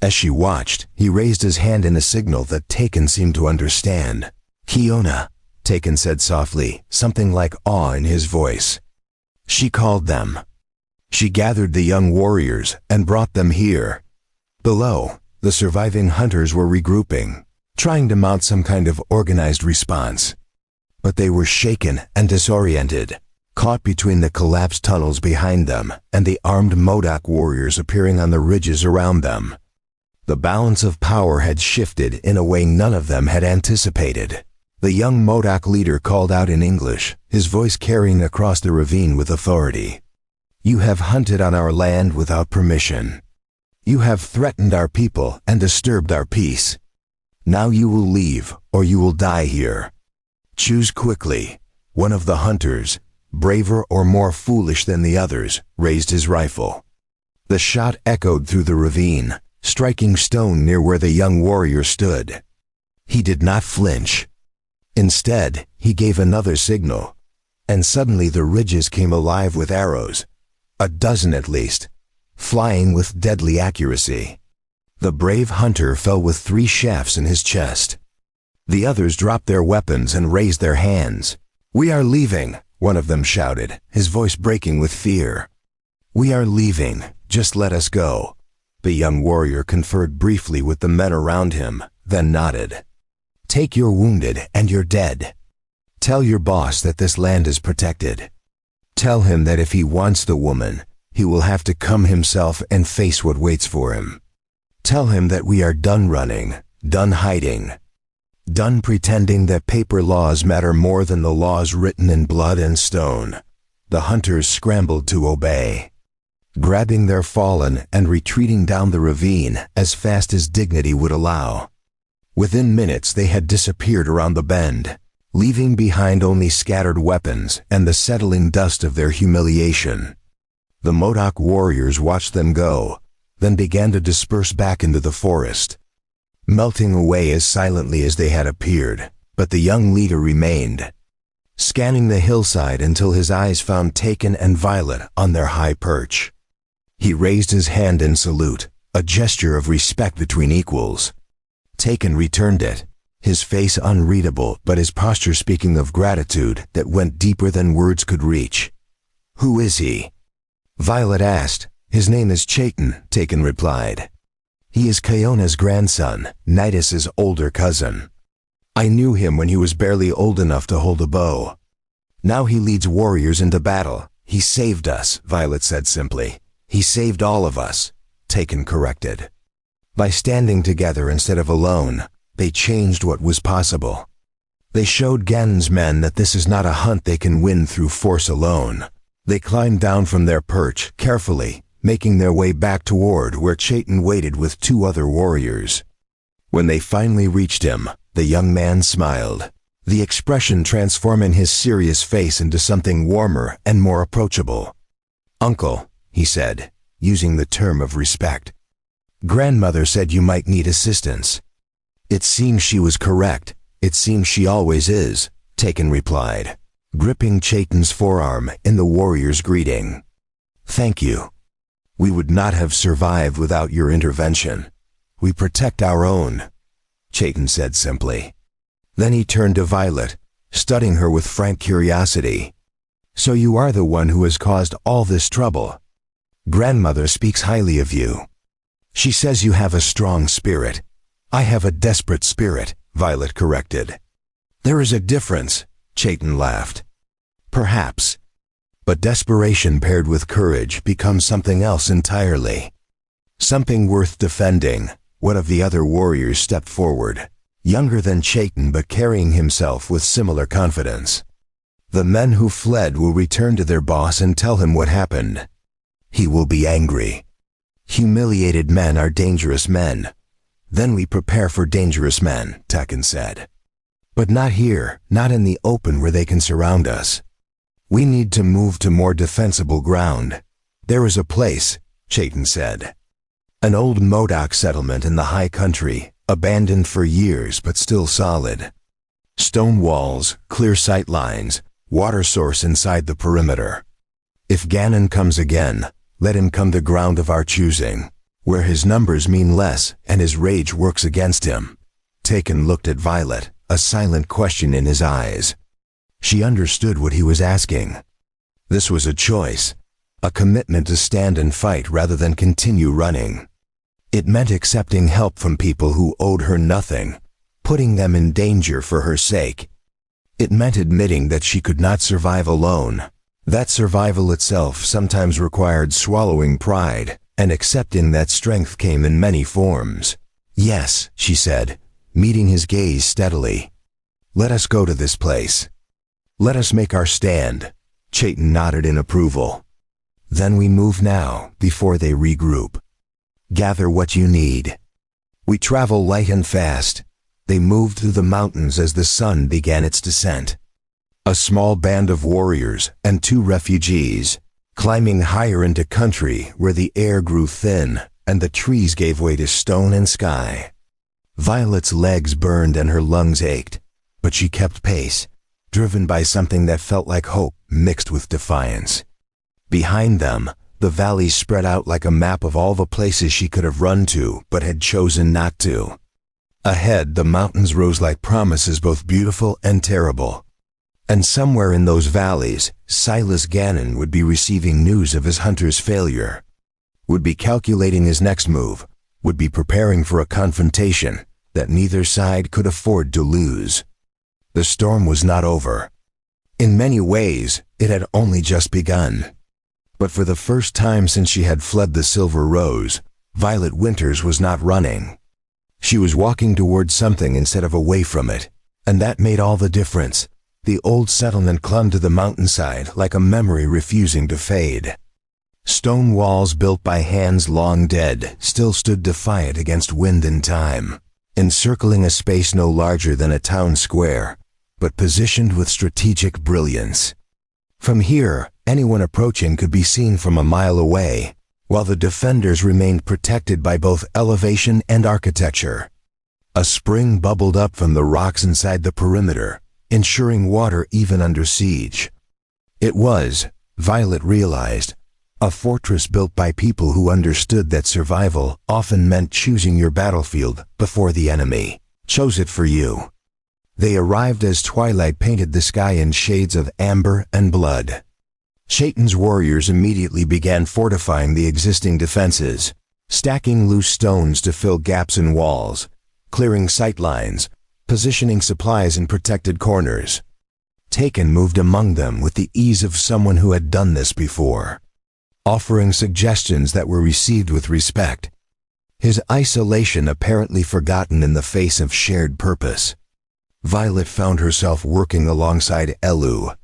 As she watched, he raised his hand in a signal that Taken seemed to understand. "Kiona," Taken said softly, something like awe in his voice. She called them. She gathered the young warriors and brought them here. Below, the surviving hunters were regrouping, trying to mount some kind of organized response. But they were shaken and disoriented, caught between the collapsed tunnels behind them and the armed Modak warriors appearing on the ridges around them. The balance of power had shifted in a way none of them had anticipated. The young Modak leader called out in English, his voice carrying across the ravine with authority. "You have hunted on our land without permission. You have threatened our people and disturbed our peace. Now you will leave, or you will die here. Choose quickly." One of the hunters, braver or more foolish than the others, raised his rifle. The shot echoed through the ravine, striking stone near where the young warrior stood. He did not flinch. Instead, he gave another signal, and suddenly the ridges came alive with arrows, a dozen at least, flying with deadly accuracy. The brave hunter fell with 3 shafts in his chest. The others dropped their weapons and raised their hands. "We are leaving," one of them shouted, his voice breaking with fear. "We are leaving, just let us go." The young warrior conferred briefly with the men around him, then nodded. "Take your wounded and your dead." Tell your boss that this land is protected. Tell him that if he wants the woman, he will have to come himself and face what waits for him. Tell him that we are done running, done hiding, done pretending that paper laws matter more than the laws written in blood and stone. The hunters scrambled to obey, grabbing their fallen and retreating down the ravine as fast as dignity would allow. Within minutes they had disappeared around the bend, leaving behind only scattered weapons and the settling dust of their humiliation. The Modoc warriors watched them go, then began to disperse back into the forest, melting away as silently as they had appeared, but the young leader remained, scanning the hillside until his eyes found Taken and Violet on their high perch. He raised his hand in salute, a gesture of respect between equals. Taken returned it, his face unreadable but his posture speaking of gratitude that went deeper than words could reach. "Who is he?" Violet asked. "His name is Chaitin," Taken replied. "He is Kayona's grandson, Nidus's older cousin. I knew him when he was barely old enough to hold a bow. Now he leads warriors into battle. He saved us," Violet said simply. "He saved all of us," Taken corrected. "By standing together instead of alone, they changed what was possible. They showed Ganon's men that this is not a hunt they can win through force alone." They climbed down from their perch, carefully, making their way back toward where Chaitin waited with 2 other warriors. When they finally reached him, the young man smiled, the expression transforming his serious face into something warmer and more approachable. "Uncle," he said, using the term of respect. "Grandmother said you might need assistance." "It seems she was correct. It seems she always is," Taken replied, gripping Chaitin's forearm in the warrior's greeting. "Thank you. We would not have survived without your intervention. We protect our own," Chaitin said simply. Then he turned to Violet, studying her with frank curiosity. "So you are the one who has caused all this trouble. Grandmother speaks highly of you. She says you have a strong spirit." "I have a desperate spirit," Violet corrected. "There is a difference," Chaitin laughed. "Perhaps. But desperation paired with courage becomes something else entirely. Something worth defending." One of the other warriors stepped forward, younger than Chaitin but carrying himself with similar confidence. "The men who fled will return to their boss and tell him what happened. He will be angry. Humiliated men are dangerous men. Then we prepare for dangerous men," Taken said. "But not here, not in the open where they can surround us. We need to move to more defensible ground. There is a place," Chaitin said. "An old Modoc settlement in the high country, abandoned for years but still solid. Stone walls, clear sight lines, water source inside the perimeter. If Ganon comes again, let him come to ground of our choosing, where his numbers mean less and his rage works against him." Taken looked at Violet, a silent question in his eyes. She understood what he was asking. This was a choice, a commitment to stand and fight rather than continue running. It meant accepting help from people who owed her nothing, putting them in danger for her sake. It meant admitting that she could not survive alone. That survival itself sometimes required swallowing pride and accepting that strength came in many forms. "Yes," she said, meeting his gaze steadily. "Let us go to this place. Let us make our stand." Chaitin nodded in approval. "Then we move now, before they regroup. Gather what you need." We travel light and fast. They moved through the mountains as the sun began its descent. A small band of warriors and 2 refugees, climbing higher into country where the air grew thin and the trees gave way to stone and sky. Violet's legs burned and her lungs ached, but she kept pace, driven by something that felt like hope mixed with defiance. Behind them, the valley spread out like a map of all the places she could have run to but had chosen not to. Ahead, the mountains rose like promises both beautiful and terrible. And somewhere in those valleys, Silas Ganon would be receiving news of his hunter's failure, would be calculating his next move, would be preparing for a confrontation that neither side could afford to lose. The storm was not over. In many ways, it had only just begun. But for the first time since she had fled the Silver Rose, Violet Winters was not running. She was walking towards something instead of away from it, and that made all the difference. The old settlement clung to the mountainside like a memory refusing to fade. Stone walls built by hands long dead still stood defiant against wind and time, encircling a space no larger than a town square, but positioned with strategic brilliance. From here, anyone approaching could be seen from a mile away, while the defenders remained protected by both elevation and architecture. A spring bubbled up from the rocks inside the perimeter, ensuring water even under siege. It was, Violet realized, a fortress built by people who understood that survival often meant choosing your battlefield before the enemy chose it for you. They arrived as twilight painted the sky in shades of amber and blood. Shaitan's warriors immediately began fortifying the existing defenses, stacking loose stones to fill gaps in walls, clearing sight lines, positioning supplies in protected corners. Taken moved among them with the ease of someone who had done this before, offering suggestions that were received with respect, his isolation apparently forgotten in the face of shared purpose. Violet found herself working alongside Elu,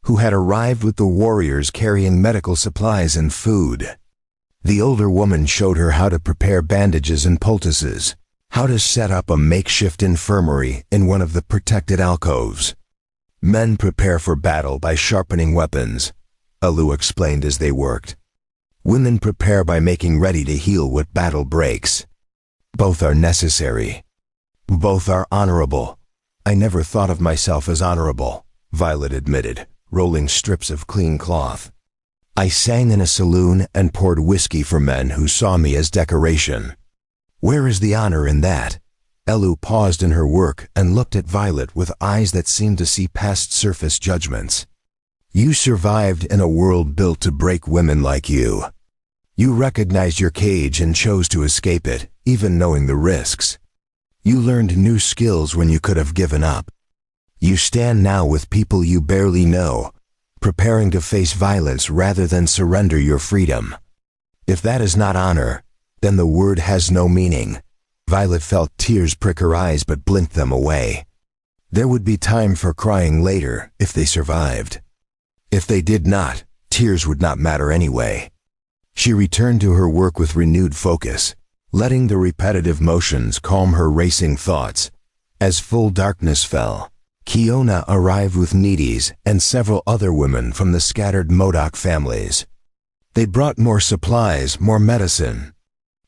who had arrived with the warriors carrying medical supplies and food. The older woman showed her how to prepare bandages and poultices, how to set up a makeshift infirmary in one of the protected alcoves. Men prepare for battle by sharpening weapons, Elu explained as they worked. Women prepare by making ready to heal what battle breaks. Both are necessary. Both are honorable. I never thought of myself as honorable, Violet admitted, rolling strips of clean cloth. I sang in a saloon and poured whiskey for men who saw me as decoration. Where is the honor in that? Elu paused in her work and looked at Violet with eyes that seemed to see past surface judgments. You survived in a world built to break women like you. You recognized your cage and chose to escape it, even knowing the risks. You learned new skills when you could have given up. You stand now with people you barely know, preparing to face violence rather than surrender your freedom. If that is not honor, then the word has no meaning. Violet felt tears prick her eyes but blinked them away. There would be time for crying later if they survived. If they did not, tears would not matter anyway. She returned to her work with renewed focus, letting the repetitive motions calm her racing thoughts. As full darkness fell, Kiona arrived with needies and several other women from the scattered Modoc families. They brought more supplies, more medicine,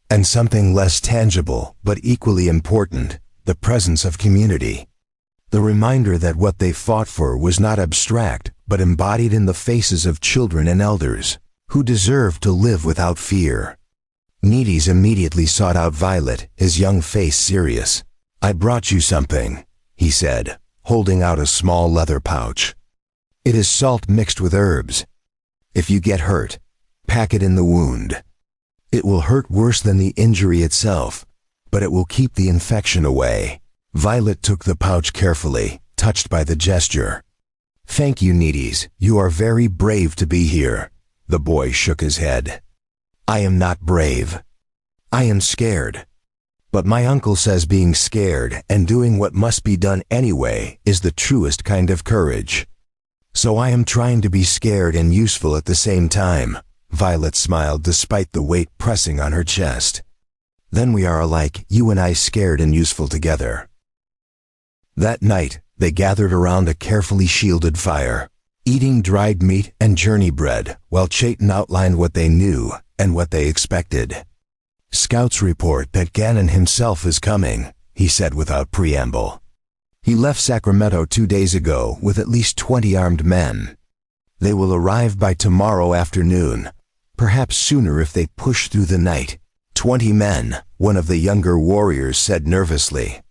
and something less tangible but equally important, the presence of community. The reminder that what they fought for was not abstract but embodied in the faces of children and elders who deserved to live without fear. Needies immediately sought out Violet, his young face serious. I brought you something, he said, holding out a small leather pouch. It is salt mixed with herbs. If you get hurt, pack it in the wound. It will hurt worse than the injury itself, but it will keep the infection away. Violet took the pouch carefully, touched by the gesture. Thank you, Needies. You are very brave to be here. The boy shook his head. I am not brave. I am scared. But my uncle says being scared and doing what must be done anyway is the truest kind of courage. So I am trying to be scared and useful at the same time. Violet smiled despite the weight pressing on her chest. Then we are alike, you and I, scared and useful together. That night, they gathered around a carefully shielded fire, eating dried meat and journey bread while Chayton outlined what they knew and what they expected. Scouts report that Gannon himself is coming, he said without preamble. He left Sacramento 2 days ago with at least 20 armed men. They will arrive by tomorrow afternoon, perhaps sooner if they push through the night. 20 men, one of the younger warriors said nervously.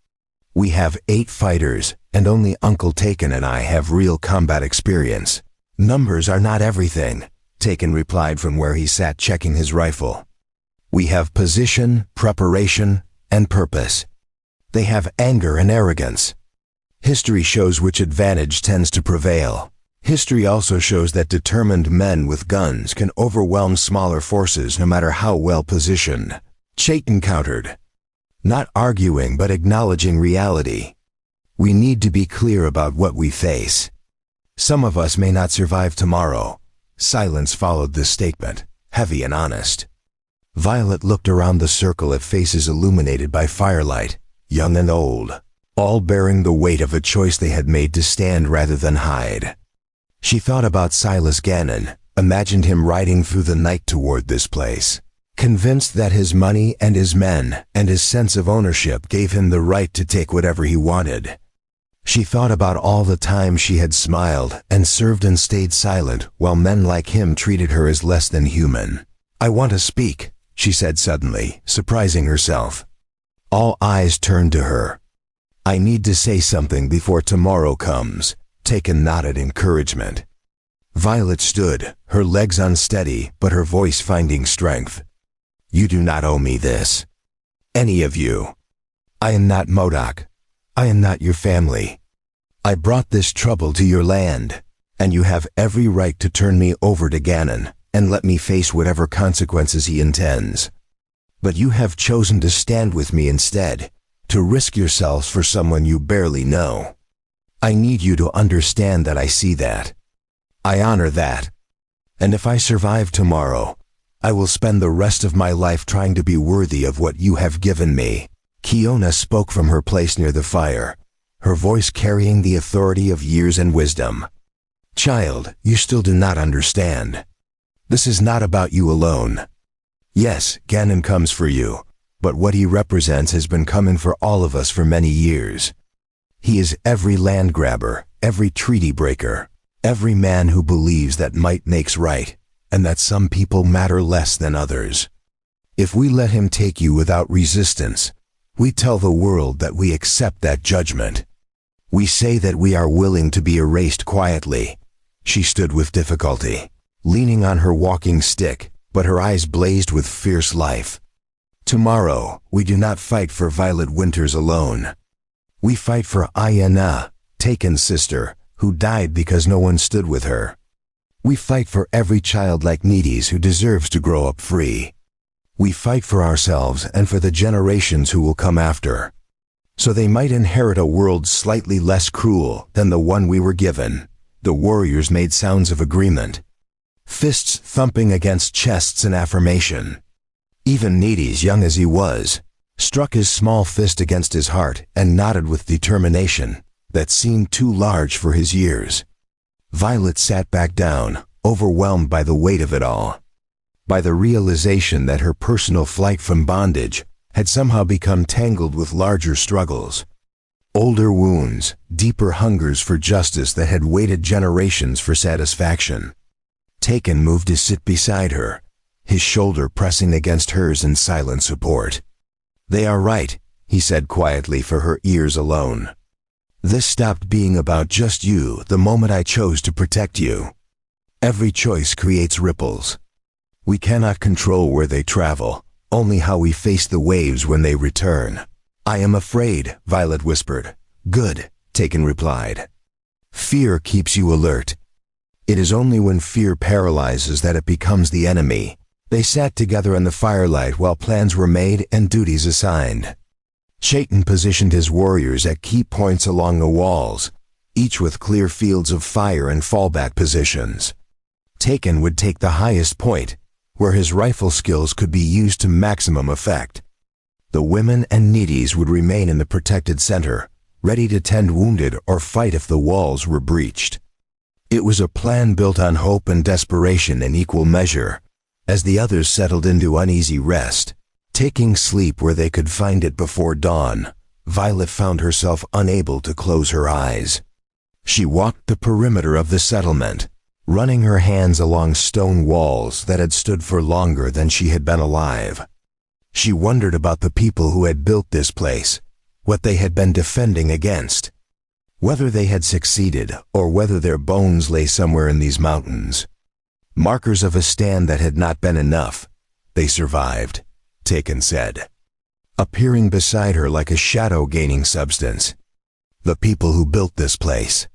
We have 8 fighters, and only Uncle Taken and I have real combat experience. Numbers are not everything, Taken replied from where he sat checking his rifle. We have position, preparation, and purpose. They have anger and arrogance. History shows which advantage tends to prevail. History also shows that determined men with guns can overwhelm smaller forces no matter how well positioned. Chaitin countered, not arguing but acknowledging reality. We need to be clear about what we face. Some of us may not survive tomorrow. Silence followed this statement, heavy and honest. Violet looked around the circle at faces illuminated by firelight, young and old, all bearing the weight of a choice they had made to stand rather than hide. She thought about Silas Gannon, imagined him riding through the night toward this place, convinced that his money and his men and his sense of ownership gave him the right to take whatever he wanted. She thought about all the time she had smiled and served and stayed silent while men like him treated her as less than human. "I want to speak," she said suddenly, surprising herself. All eyes turned to her. "I need to say something before tomorrow comes." Taken nodded encouragement. Violet stood, her legs unsteady, but her voice finding strength. "You do not owe me this. Any of you. I am not Modoc. I am not your family. I brought this trouble to your land, and you have every right to turn me over to Gannon and let me face whatever consequences he intends. But you have chosen to stand with me instead, to risk yourselves for someone you barely know. I need you to understand that I see that. I honor that. And if I survive tomorrow, I will spend the rest of my life trying to be worthy of what you have given me." Kiona spoke from her place near the fire, her voice carrying the authority of years and wisdom. "Child, you still do not understand. This is not about you alone. Yes, Gannon comes for you, but what he represents has been coming for all of us for many years. He is every land grabber, every treaty breaker, every man who believes that might makes right, and that some people matter less than others. If we let him take you without resistance, we tell the world that we accept that judgment. We say that we are willing to be erased quietly." She stood with difficulty, leaning on her walking stick, but her eyes blazed with fierce life. "Tomorrow, we do not fight for Violet Winters alone. We fight for Ayana, Taken's sister, who died because no one stood with her. We fight for every child like Needy's who deserves to grow up free. We fight for ourselves and for the generations who will come after, so they might inherit a world slightly less cruel than the one we were given." The warriors made sounds of agreement, fists thumping against chests in affirmation. Even Needy's, young as he was, struck his small fist against his heart and nodded with determination that seemed too large for his years. Violet sat back down, overwhelmed by the weight of it all, by the realization that her personal flight from bondage had somehow become tangled with larger struggles. Older wounds, deeper hungers for justice that had waited generations for satisfaction. Taken moved to sit beside her, his shoulder pressing against hers in silent support. "They are right," he said quietly for her ears alone. "This stopped being about just you the moment I chose to protect you. Every choice creates ripples. We cannot control where they travel, only how we face the waves when they return." "I am afraid," Violet whispered. "Good," Taken replied. "Fear keeps you alert. It is only when fear paralyzes that it becomes the enemy." They sat together in the firelight while plans were made and duties assigned. Chaitin positioned his warriors at key points along the walls, each with clear fields of fire and fallback positions. Taken would take the highest point, where his rifle skills could be used to maximum effect. The women and needies would remain in the protected center, ready to tend wounded or fight if the walls were breached. It was a plan built on hope and desperation in equal measure, as the others settled into uneasy rest, taking sleep where they could find it before dawn. Violet found herself unable to close her eyes. She walked the perimeter of the settlement, running her hands along stone walls that had stood for longer than she had been alive. She wondered about the people who had built this place, what they had been defending against, whether they had succeeded or whether their bones lay somewhere in these mountains. Markers of a stand that had not been enough. They survived, Taken said, appearing beside her like a shadow gaining substance. The people who built this place.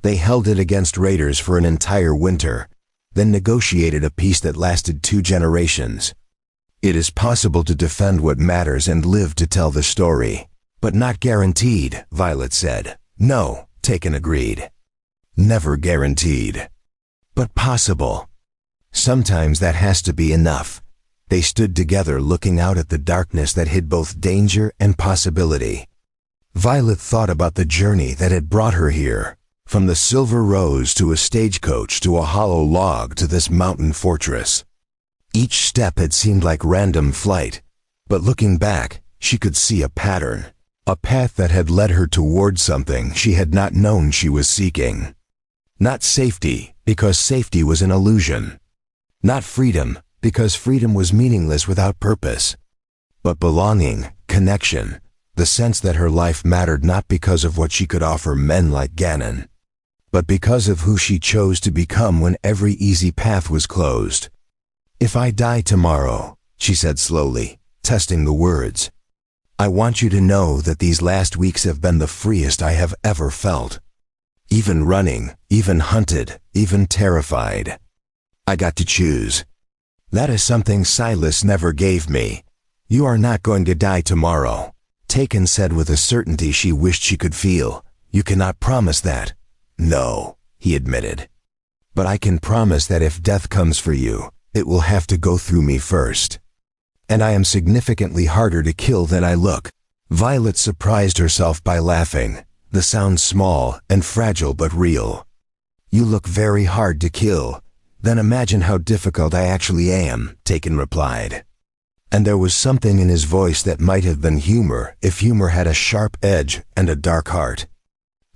They held it against raiders for an entire winter, then negotiated a peace that lasted 2 generations. It is possible to defend what matters and live to tell the story. But not guaranteed, Violet said. No, Taken agreed. Never guaranteed. But possible. Sometimes that has to be enough. They stood together looking out at the darkness that hid both danger and possibility. Violet thought about the journey that had brought her here, from the Silver Rose to a stagecoach to a hollow log to this mountain fortress. Each step had seemed like random flight, but looking back, she could see a pattern, a path that had led her toward something she had not known she was seeking. Not safety, because safety was an illusion. Not freedom, because freedom was meaningless without purpose. But belonging, connection, the sense that her life mattered not because of what she could offer men like Ganon, but because of who she chose to become when every easy path was closed. If I die tomorrow, she said slowly, testing the words, I want you to know that these last weeks have been the freest I have ever felt. Even running, even hunted, even terrified. I got to choose. That is something Silas never gave me. You are not going to die tomorrow. Taken said with a certainty she wished she could feel. You cannot promise that. No, he admitted. But I can promise that if death comes for you, it will have to go through me first. And I am significantly harder to kill than I look. Violet surprised herself by laughing, the sound small and fragile but real. You look very hard to kill. Then imagine how difficult I actually am, Taken replied. And there was something in his voice that might have been humor if humor had a sharp edge and a dark heart.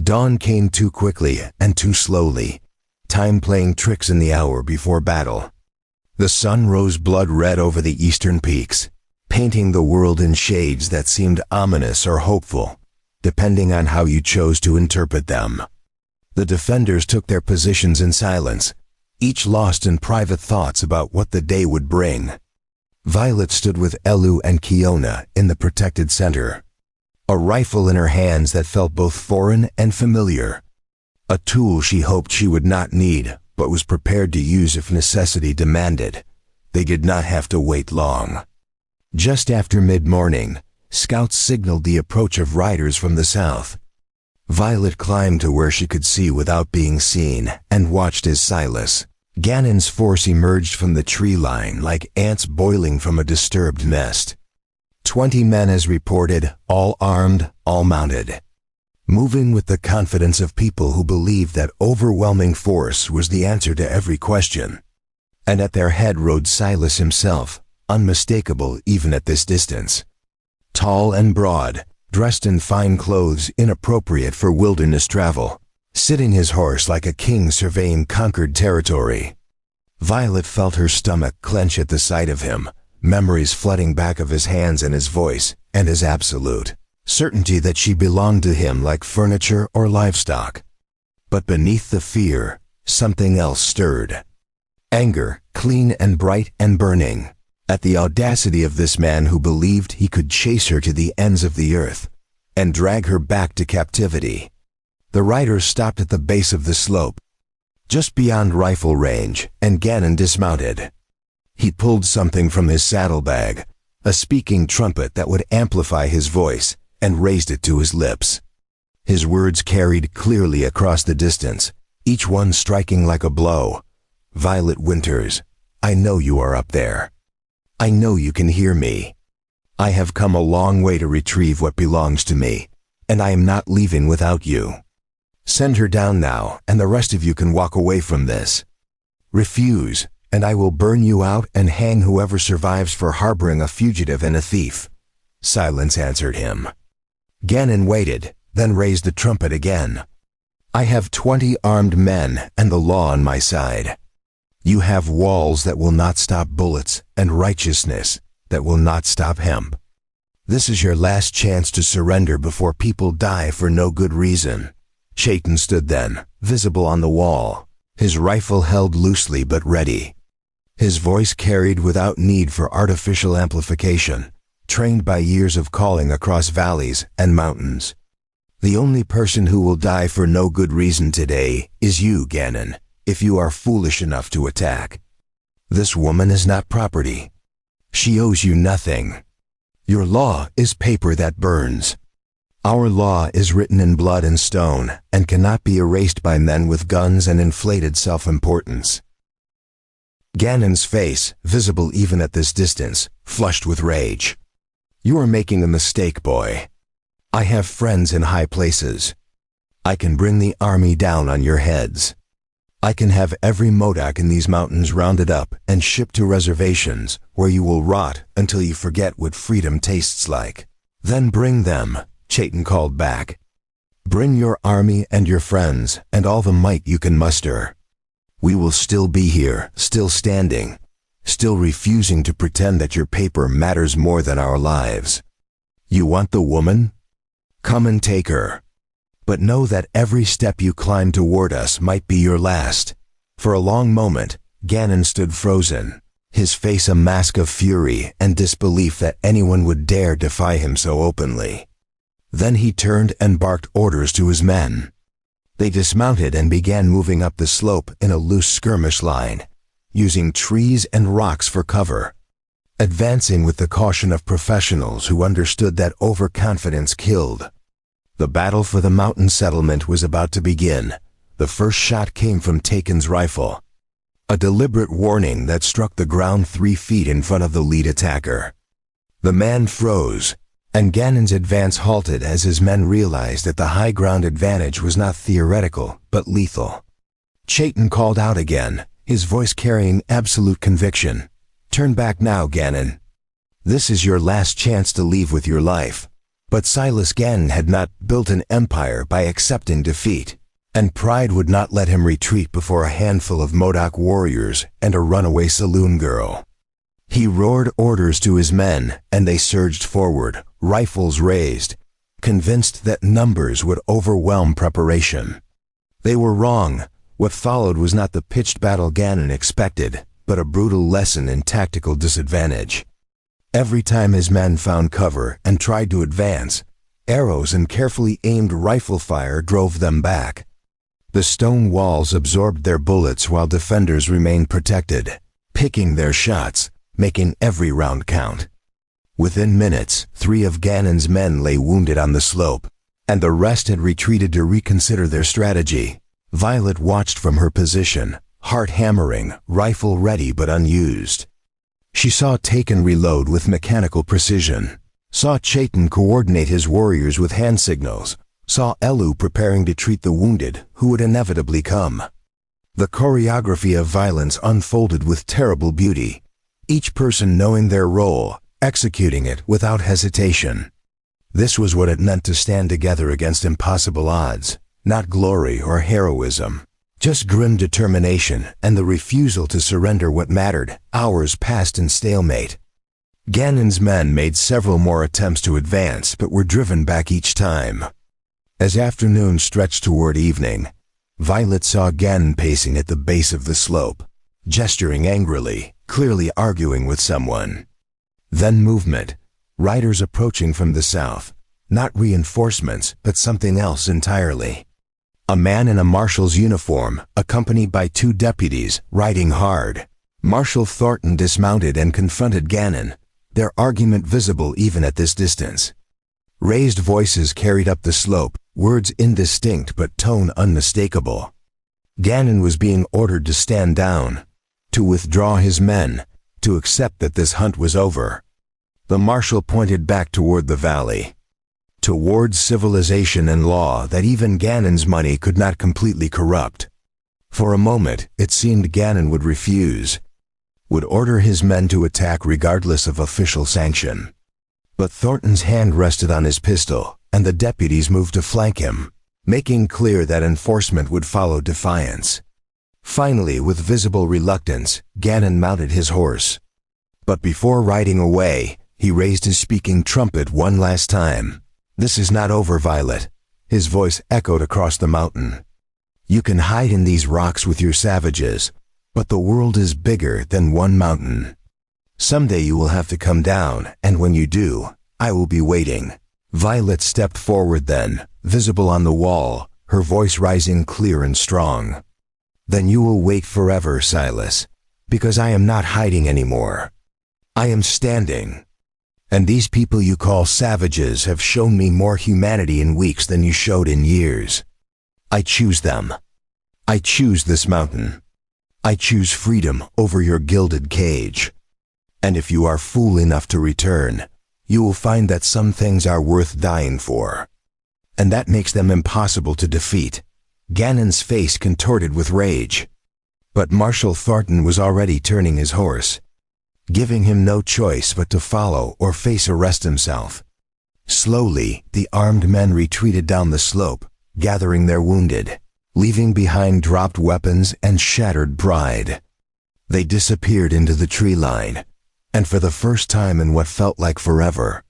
Dawn came too quickly and too slowly, time playing tricks in the hour before battle. The sun rose blood-red over the eastern peaks, painting the world in shades that seemed ominous or hopeful, depending on how you chose to interpret them. The defenders took their positions in silence, each lost in private thoughts about what the day would bring. Violet stood with Elu and Kiona in the protected center, a rifle in her hands that felt both foreign and familiar, a tool she hoped she would not need but was prepared to use if necessity demanded. They did not have to wait long. Just after mid-morning, scouts signaled the approach of riders from the south. Violet climbed to where she could see without being seen and watched as Silas, Ganon's force emerged from the tree line like ants boiling from a disturbed nest. 20 men as reported, all armed, all mounted. Moving with the confidence of people who believed that overwhelming force was the answer to every question. And at their head rode Silas himself, unmistakable even at this distance. Tall and broad, dressed in fine clothes inappropriate for wilderness travel, sitting his horse like a king surveying conquered territory. Violet felt her stomach clench at the sight of him, memories flooding back of his hands and his voice, and his absolute certainty that she belonged to him like furniture or livestock. But beneath the fear, something else stirred. Anger, clean and bright and burning, at the audacity of this man who believed he could chase her to the ends of the earth and drag her back to captivity. The riders stopped at the base of the slope, just beyond rifle range, and Ganon dismounted. He pulled something from his saddlebag, a speaking trumpet that would amplify his voice, and raised it to his lips. His words carried clearly across the distance, each one striking like a blow. Violet Winters, I know you are up there. I know you can hear me. I have come a long way to retrieve what belongs to me, and I am not leaving without you. Send her down now, and the rest of you can walk away from this. Refuse, and I will burn you out and hang whoever survives for harboring a fugitive and a thief. Silence answered him. Ganon waited, then raised the trumpet again. I have 20 armed men and the law on my side. You have walls that will not stop bullets and righteousness that will not stop hemp. This is your last chance to surrender before people die for no good reason. Chayton stood then, visible on the wall, his rifle held loosely but ready. His voice carried without need for artificial amplification, trained by years of calling across valleys and mountains. The only person who will die for no good reason today is you, Ganon, if you are foolish enough to attack. This woman is not property. She owes you nothing. Your law is paper that burns. Our law is written in blood and stone and cannot be erased by men with guns and inflated self-importance. Ganon's face, visible even at this distance, flushed with rage. You are making a mistake, boy. I have friends in high places. I can bring the army down on your heads. I can have every Modoc in these mountains rounded up and shipped to reservations where you will rot until you forget what freedom tastes like. Then bring them, Chaitin called back. Bring your army and your friends and all the might you can muster. We will still be here, still standing, still refusing to pretend that your paper matters more than our lives. You want the woman? Come and take her. But know that every step you climb toward us might be your last. For a long moment, Ganon stood frozen, his face a mask of fury and disbelief that anyone would dare defy him so openly. Then he turned and barked orders to his men. They dismounted and began moving up the slope in a loose skirmish line, using trees and rocks for cover, advancing with the caution of professionals who understood that overconfidence killed. The battle for the mountain settlement was about to begin. The first shot came from Taken's rifle, a deliberate warning that struck the ground 3 feet in front of the lead attacker. The man froze, and Ganon's advance halted as his men realized that the high ground advantage was not theoretical, but lethal. Chaitin called out again, his voice carrying absolute conviction. Turn back now, Ganon. This is your last chance to leave with your life. But Silas Ganon had not built an empire by accepting defeat, and pride would not let him retreat before a handful of Modoc warriors and a runaway saloon girl. He roared orders to his men, and they surged forward, rifles raised, convinced that numbers would overwhelm preparation. They were wrong. What followed was not the pitched battle Ganon expected, but a brutal lesson in tactical disadvantage. Every time his men found cover and tried to advance, arrows and carefully aimed rifle fire drove them back. The stone walls absorbed their bullets while defenders remained protected, picking their shots, making every round count. Within minutes, 3 of Ganon's men lay wounded on the slope, and the rest had retreated to reconsider their strategy. Violet watched from her position, heart hammering, rifle ready but unused. She saw Taken reload with mechanical precision, saw Chaitin coordinate his warriors with hand signals, saw Elu preparing to treat the wounded who would inevitably come. The choreography of violence unfolded with terrible beauty, each person knowing their role, executing it without hesitation. This was what it meant to stand together against impossible odds, not glory or heroism. Just grim determination and the refusal to surrender what mattered, hours passed in stalemate. Ganon's men made several more attempts to advance but were driven back each time. As afternoon stretched toward evening, Violet saw Ganon pacing at the base of the slope, gesturing angrily, clearly arguing with someone. Then movement, riders approaching from the south, not reinforcements but something else entirely. A man in a marshal's uniform, accompanied by 2 deputies, riding hard. Marshal Thornton dismounted and confronted Ganon, their argument visible even at this distance. Raised voices carried up the slope, words indistinct but tone unmistakable. Ganon was being ordered to stand down, to withdraw his men, to accept that this hunt was over. The marshal pointed back toward the valley, towards civilization and law that even Ganon's money could not completely corrupt. For a moment, it seemed Ganon would refuse, would order his men to attack regardless of official sanction. But Thornton's hand rested on his pistol, and the deputies moved to flank him, making clear that enforcement would follow defiance. Finally, with visible reluctance, Ganon mounted his horse. But before riding away, he raised his speaking trumpet one last time. "This is not over, Violet." His voice echoed across the mountain. "You can hide in these rocks with your savages, but the world is bigger than one mountain. Someday you will have to come down, and when you do, I will be waiting." Violet stepped forward then, visible on the wall, her voice rising clear and strong. "Then you will wait forever, Silas, because I am not hiding anymore. I am standing. And these people you call savages have shown me more humanity in weeks than you showed in years. I choose them. I choose this mountain. I choose freedom over your gilded cage. And if you are fool enough to return, you will find that some things are worth dying for. And that makes them impossible to defeat." Gannon's face contorted with rage. But Marshal Thornton was already turning his horse, giving him no choice but to follow or face arrest himself. Slowly, the armed men retreated down the slope, gathering their wounded, leaving behind dropped weapons and shattered pride. They disappeared into the tree line, and for the first time in what felt like forever,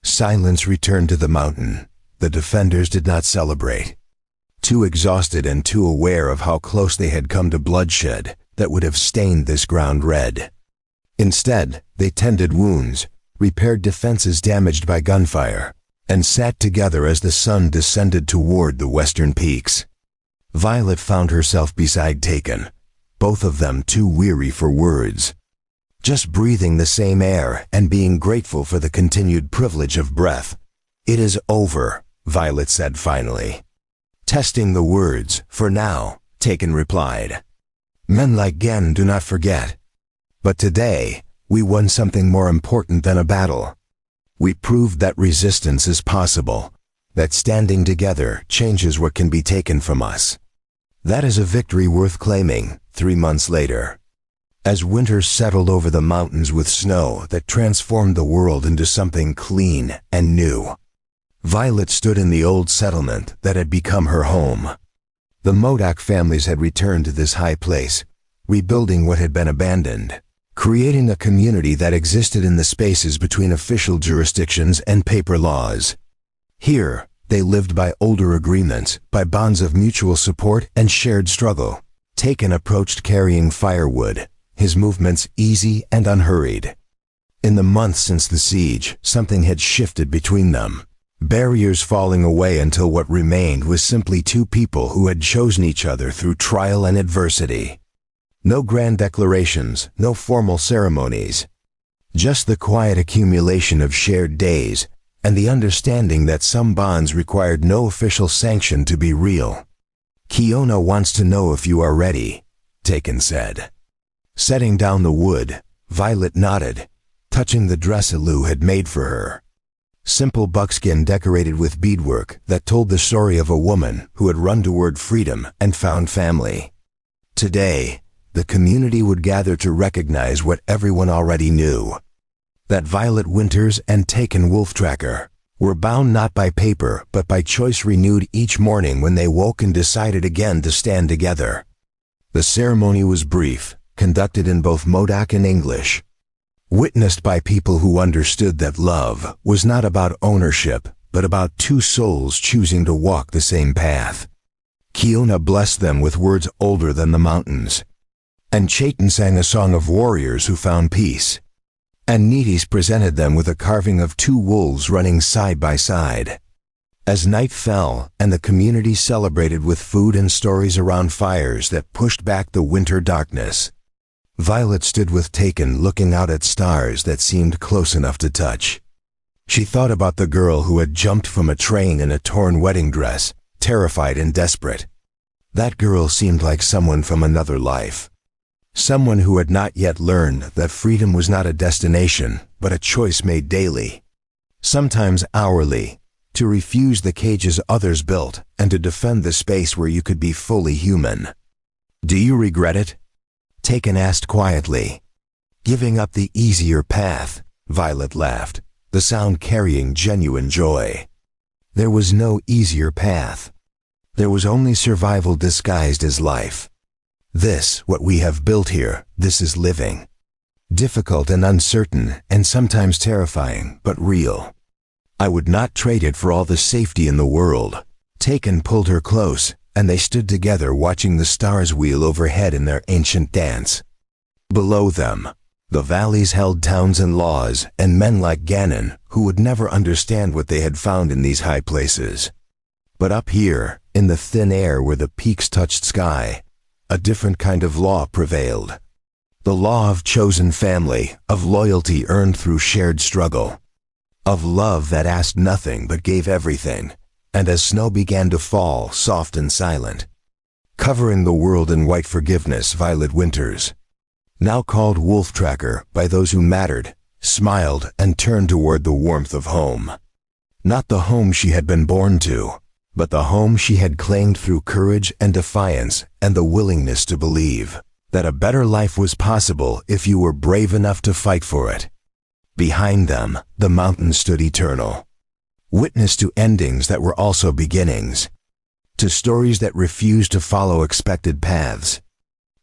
silence returned to the mountain. The defenders did not celebrate. Too exhausted and too aware of how close they had come to bloodshed that would have stained this ground red. Instead, they tended wounds, repaired defenses damaged by gunfire, and sat together as the sun descended toward the western peaks. Violet found herself beside Taken, both of them too weary for words. Just breathing the same air and being grateful for the continued privilege of breath. "It is over," Violet said finally. "Testing the words, for now," Taken replied. "Men like Gannon do not forget. But today, we won something more important than a battle. We proved that resistance is possible, that standing together changes what can be taken from us. That is a victory worth claiming." 3 months later, as winter settled over the mountains with snow that transformed the world into something clean and new, Violet stood in the old settlement that had become her home. The Modoc families had returned to this high place, rebuilding what had been abandoned, creating a community that existed in the spaces between official jurisdictions and paper laws. Here, they lived by older agreements, by bonds of mutual support and shared struggle. Taken approached carrying firewood, his movements easy and unhurried. In the months since the siege, something had shifted between them. Barriers falling away until what remained was simply two people who had chosen each other through trial and adversity. No grand declarations, no formal ceremonies. Just the quiet accumulation of shared days and the understanding that some bonds required no official sanction to be real. "Kiona wants to know if you are ready," Taken said. Setting down the wood, Violet nodded, touching the dress Elu had made for her. Simple buckskin decorated with beadwork that told the story of a woman who had run toward freedom and found family. Today, the community would gather to recognize what everyone already knew. That Violet Winters and Taken Wolftracker were bound not by paper but by choice renewed each morning when they woke and decided again to stand together. The ceremony was brief, conducted in both Modoc and English, witnessed by people who understood that love was not about ownership, but about two souls choosing to walk the same path. Kiona blessed them with words older than the mountains, and Chaitin sang a song of warriors who found peace, and Netis presented them with a carving of two wolves running side by side. As night fell and the community celebrated with food and stories around fires that pushed back the winter darkness, Violet stood with Taken looking out at stars that seemed close enough to touch. She thought about the girl who had jumped from a train in a torn wedding dress, terrified and desperate. That girl seemed like someone from another life. Someone who had not yet learned that freedom was not a destination, but a choice made daily, sometimes hourly, to refuse the cages others built and to defend the space where you could be fully human. "Do you regret it?" Taken asked quietly. "Giving up the easier path," Violet laughed, the sound carrying genuine joy. There was no easier path. There was only survival disguised as life. This, what we have built here, this is living. Difficult and uncertain and sometimes terrifying, but real. I would not trade it for all the safety in the world. Taken pulled her close, and they stood together watching the stars wheel overhead in their ancient dance. Below them, the valleys held towns and laws and men like Gannon who would never understand what they had found in these high places. But up here, in the thin air where the peaks touched sky, a different kind of law prevailed. The law of chosen family, of loyalty earned through shared struggle, of love that asked nothing but gave everything. And as snow began to fall, soft and silent, covering the world in white forgiveness, violet winters, now called Wolf Tracker by those who mattered, smiled and turned toward the warmth of home. Not the home she had been born to, but the home she had claimed through courage and defiance and the willingness to believe that a better life was possible if you were brave enough to fight for it. Behind them, the mountains stood eternal, witness to endings that were also beginnings, to stories that refused to follow expected paths,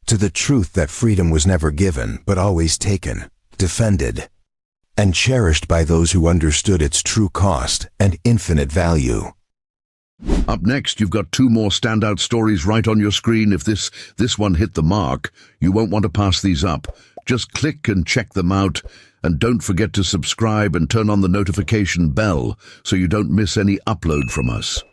to the truth that freedom was never given but always taken, defended, and cherished by those who understood its true cost and infinite value. Up next, you've got two more standout stories right on your screen. If this one hit the mark, you won't want to pass these up. Just click and check them out. And don't forget to subscribe and turn on the notification bell so you don't miss any upload from us.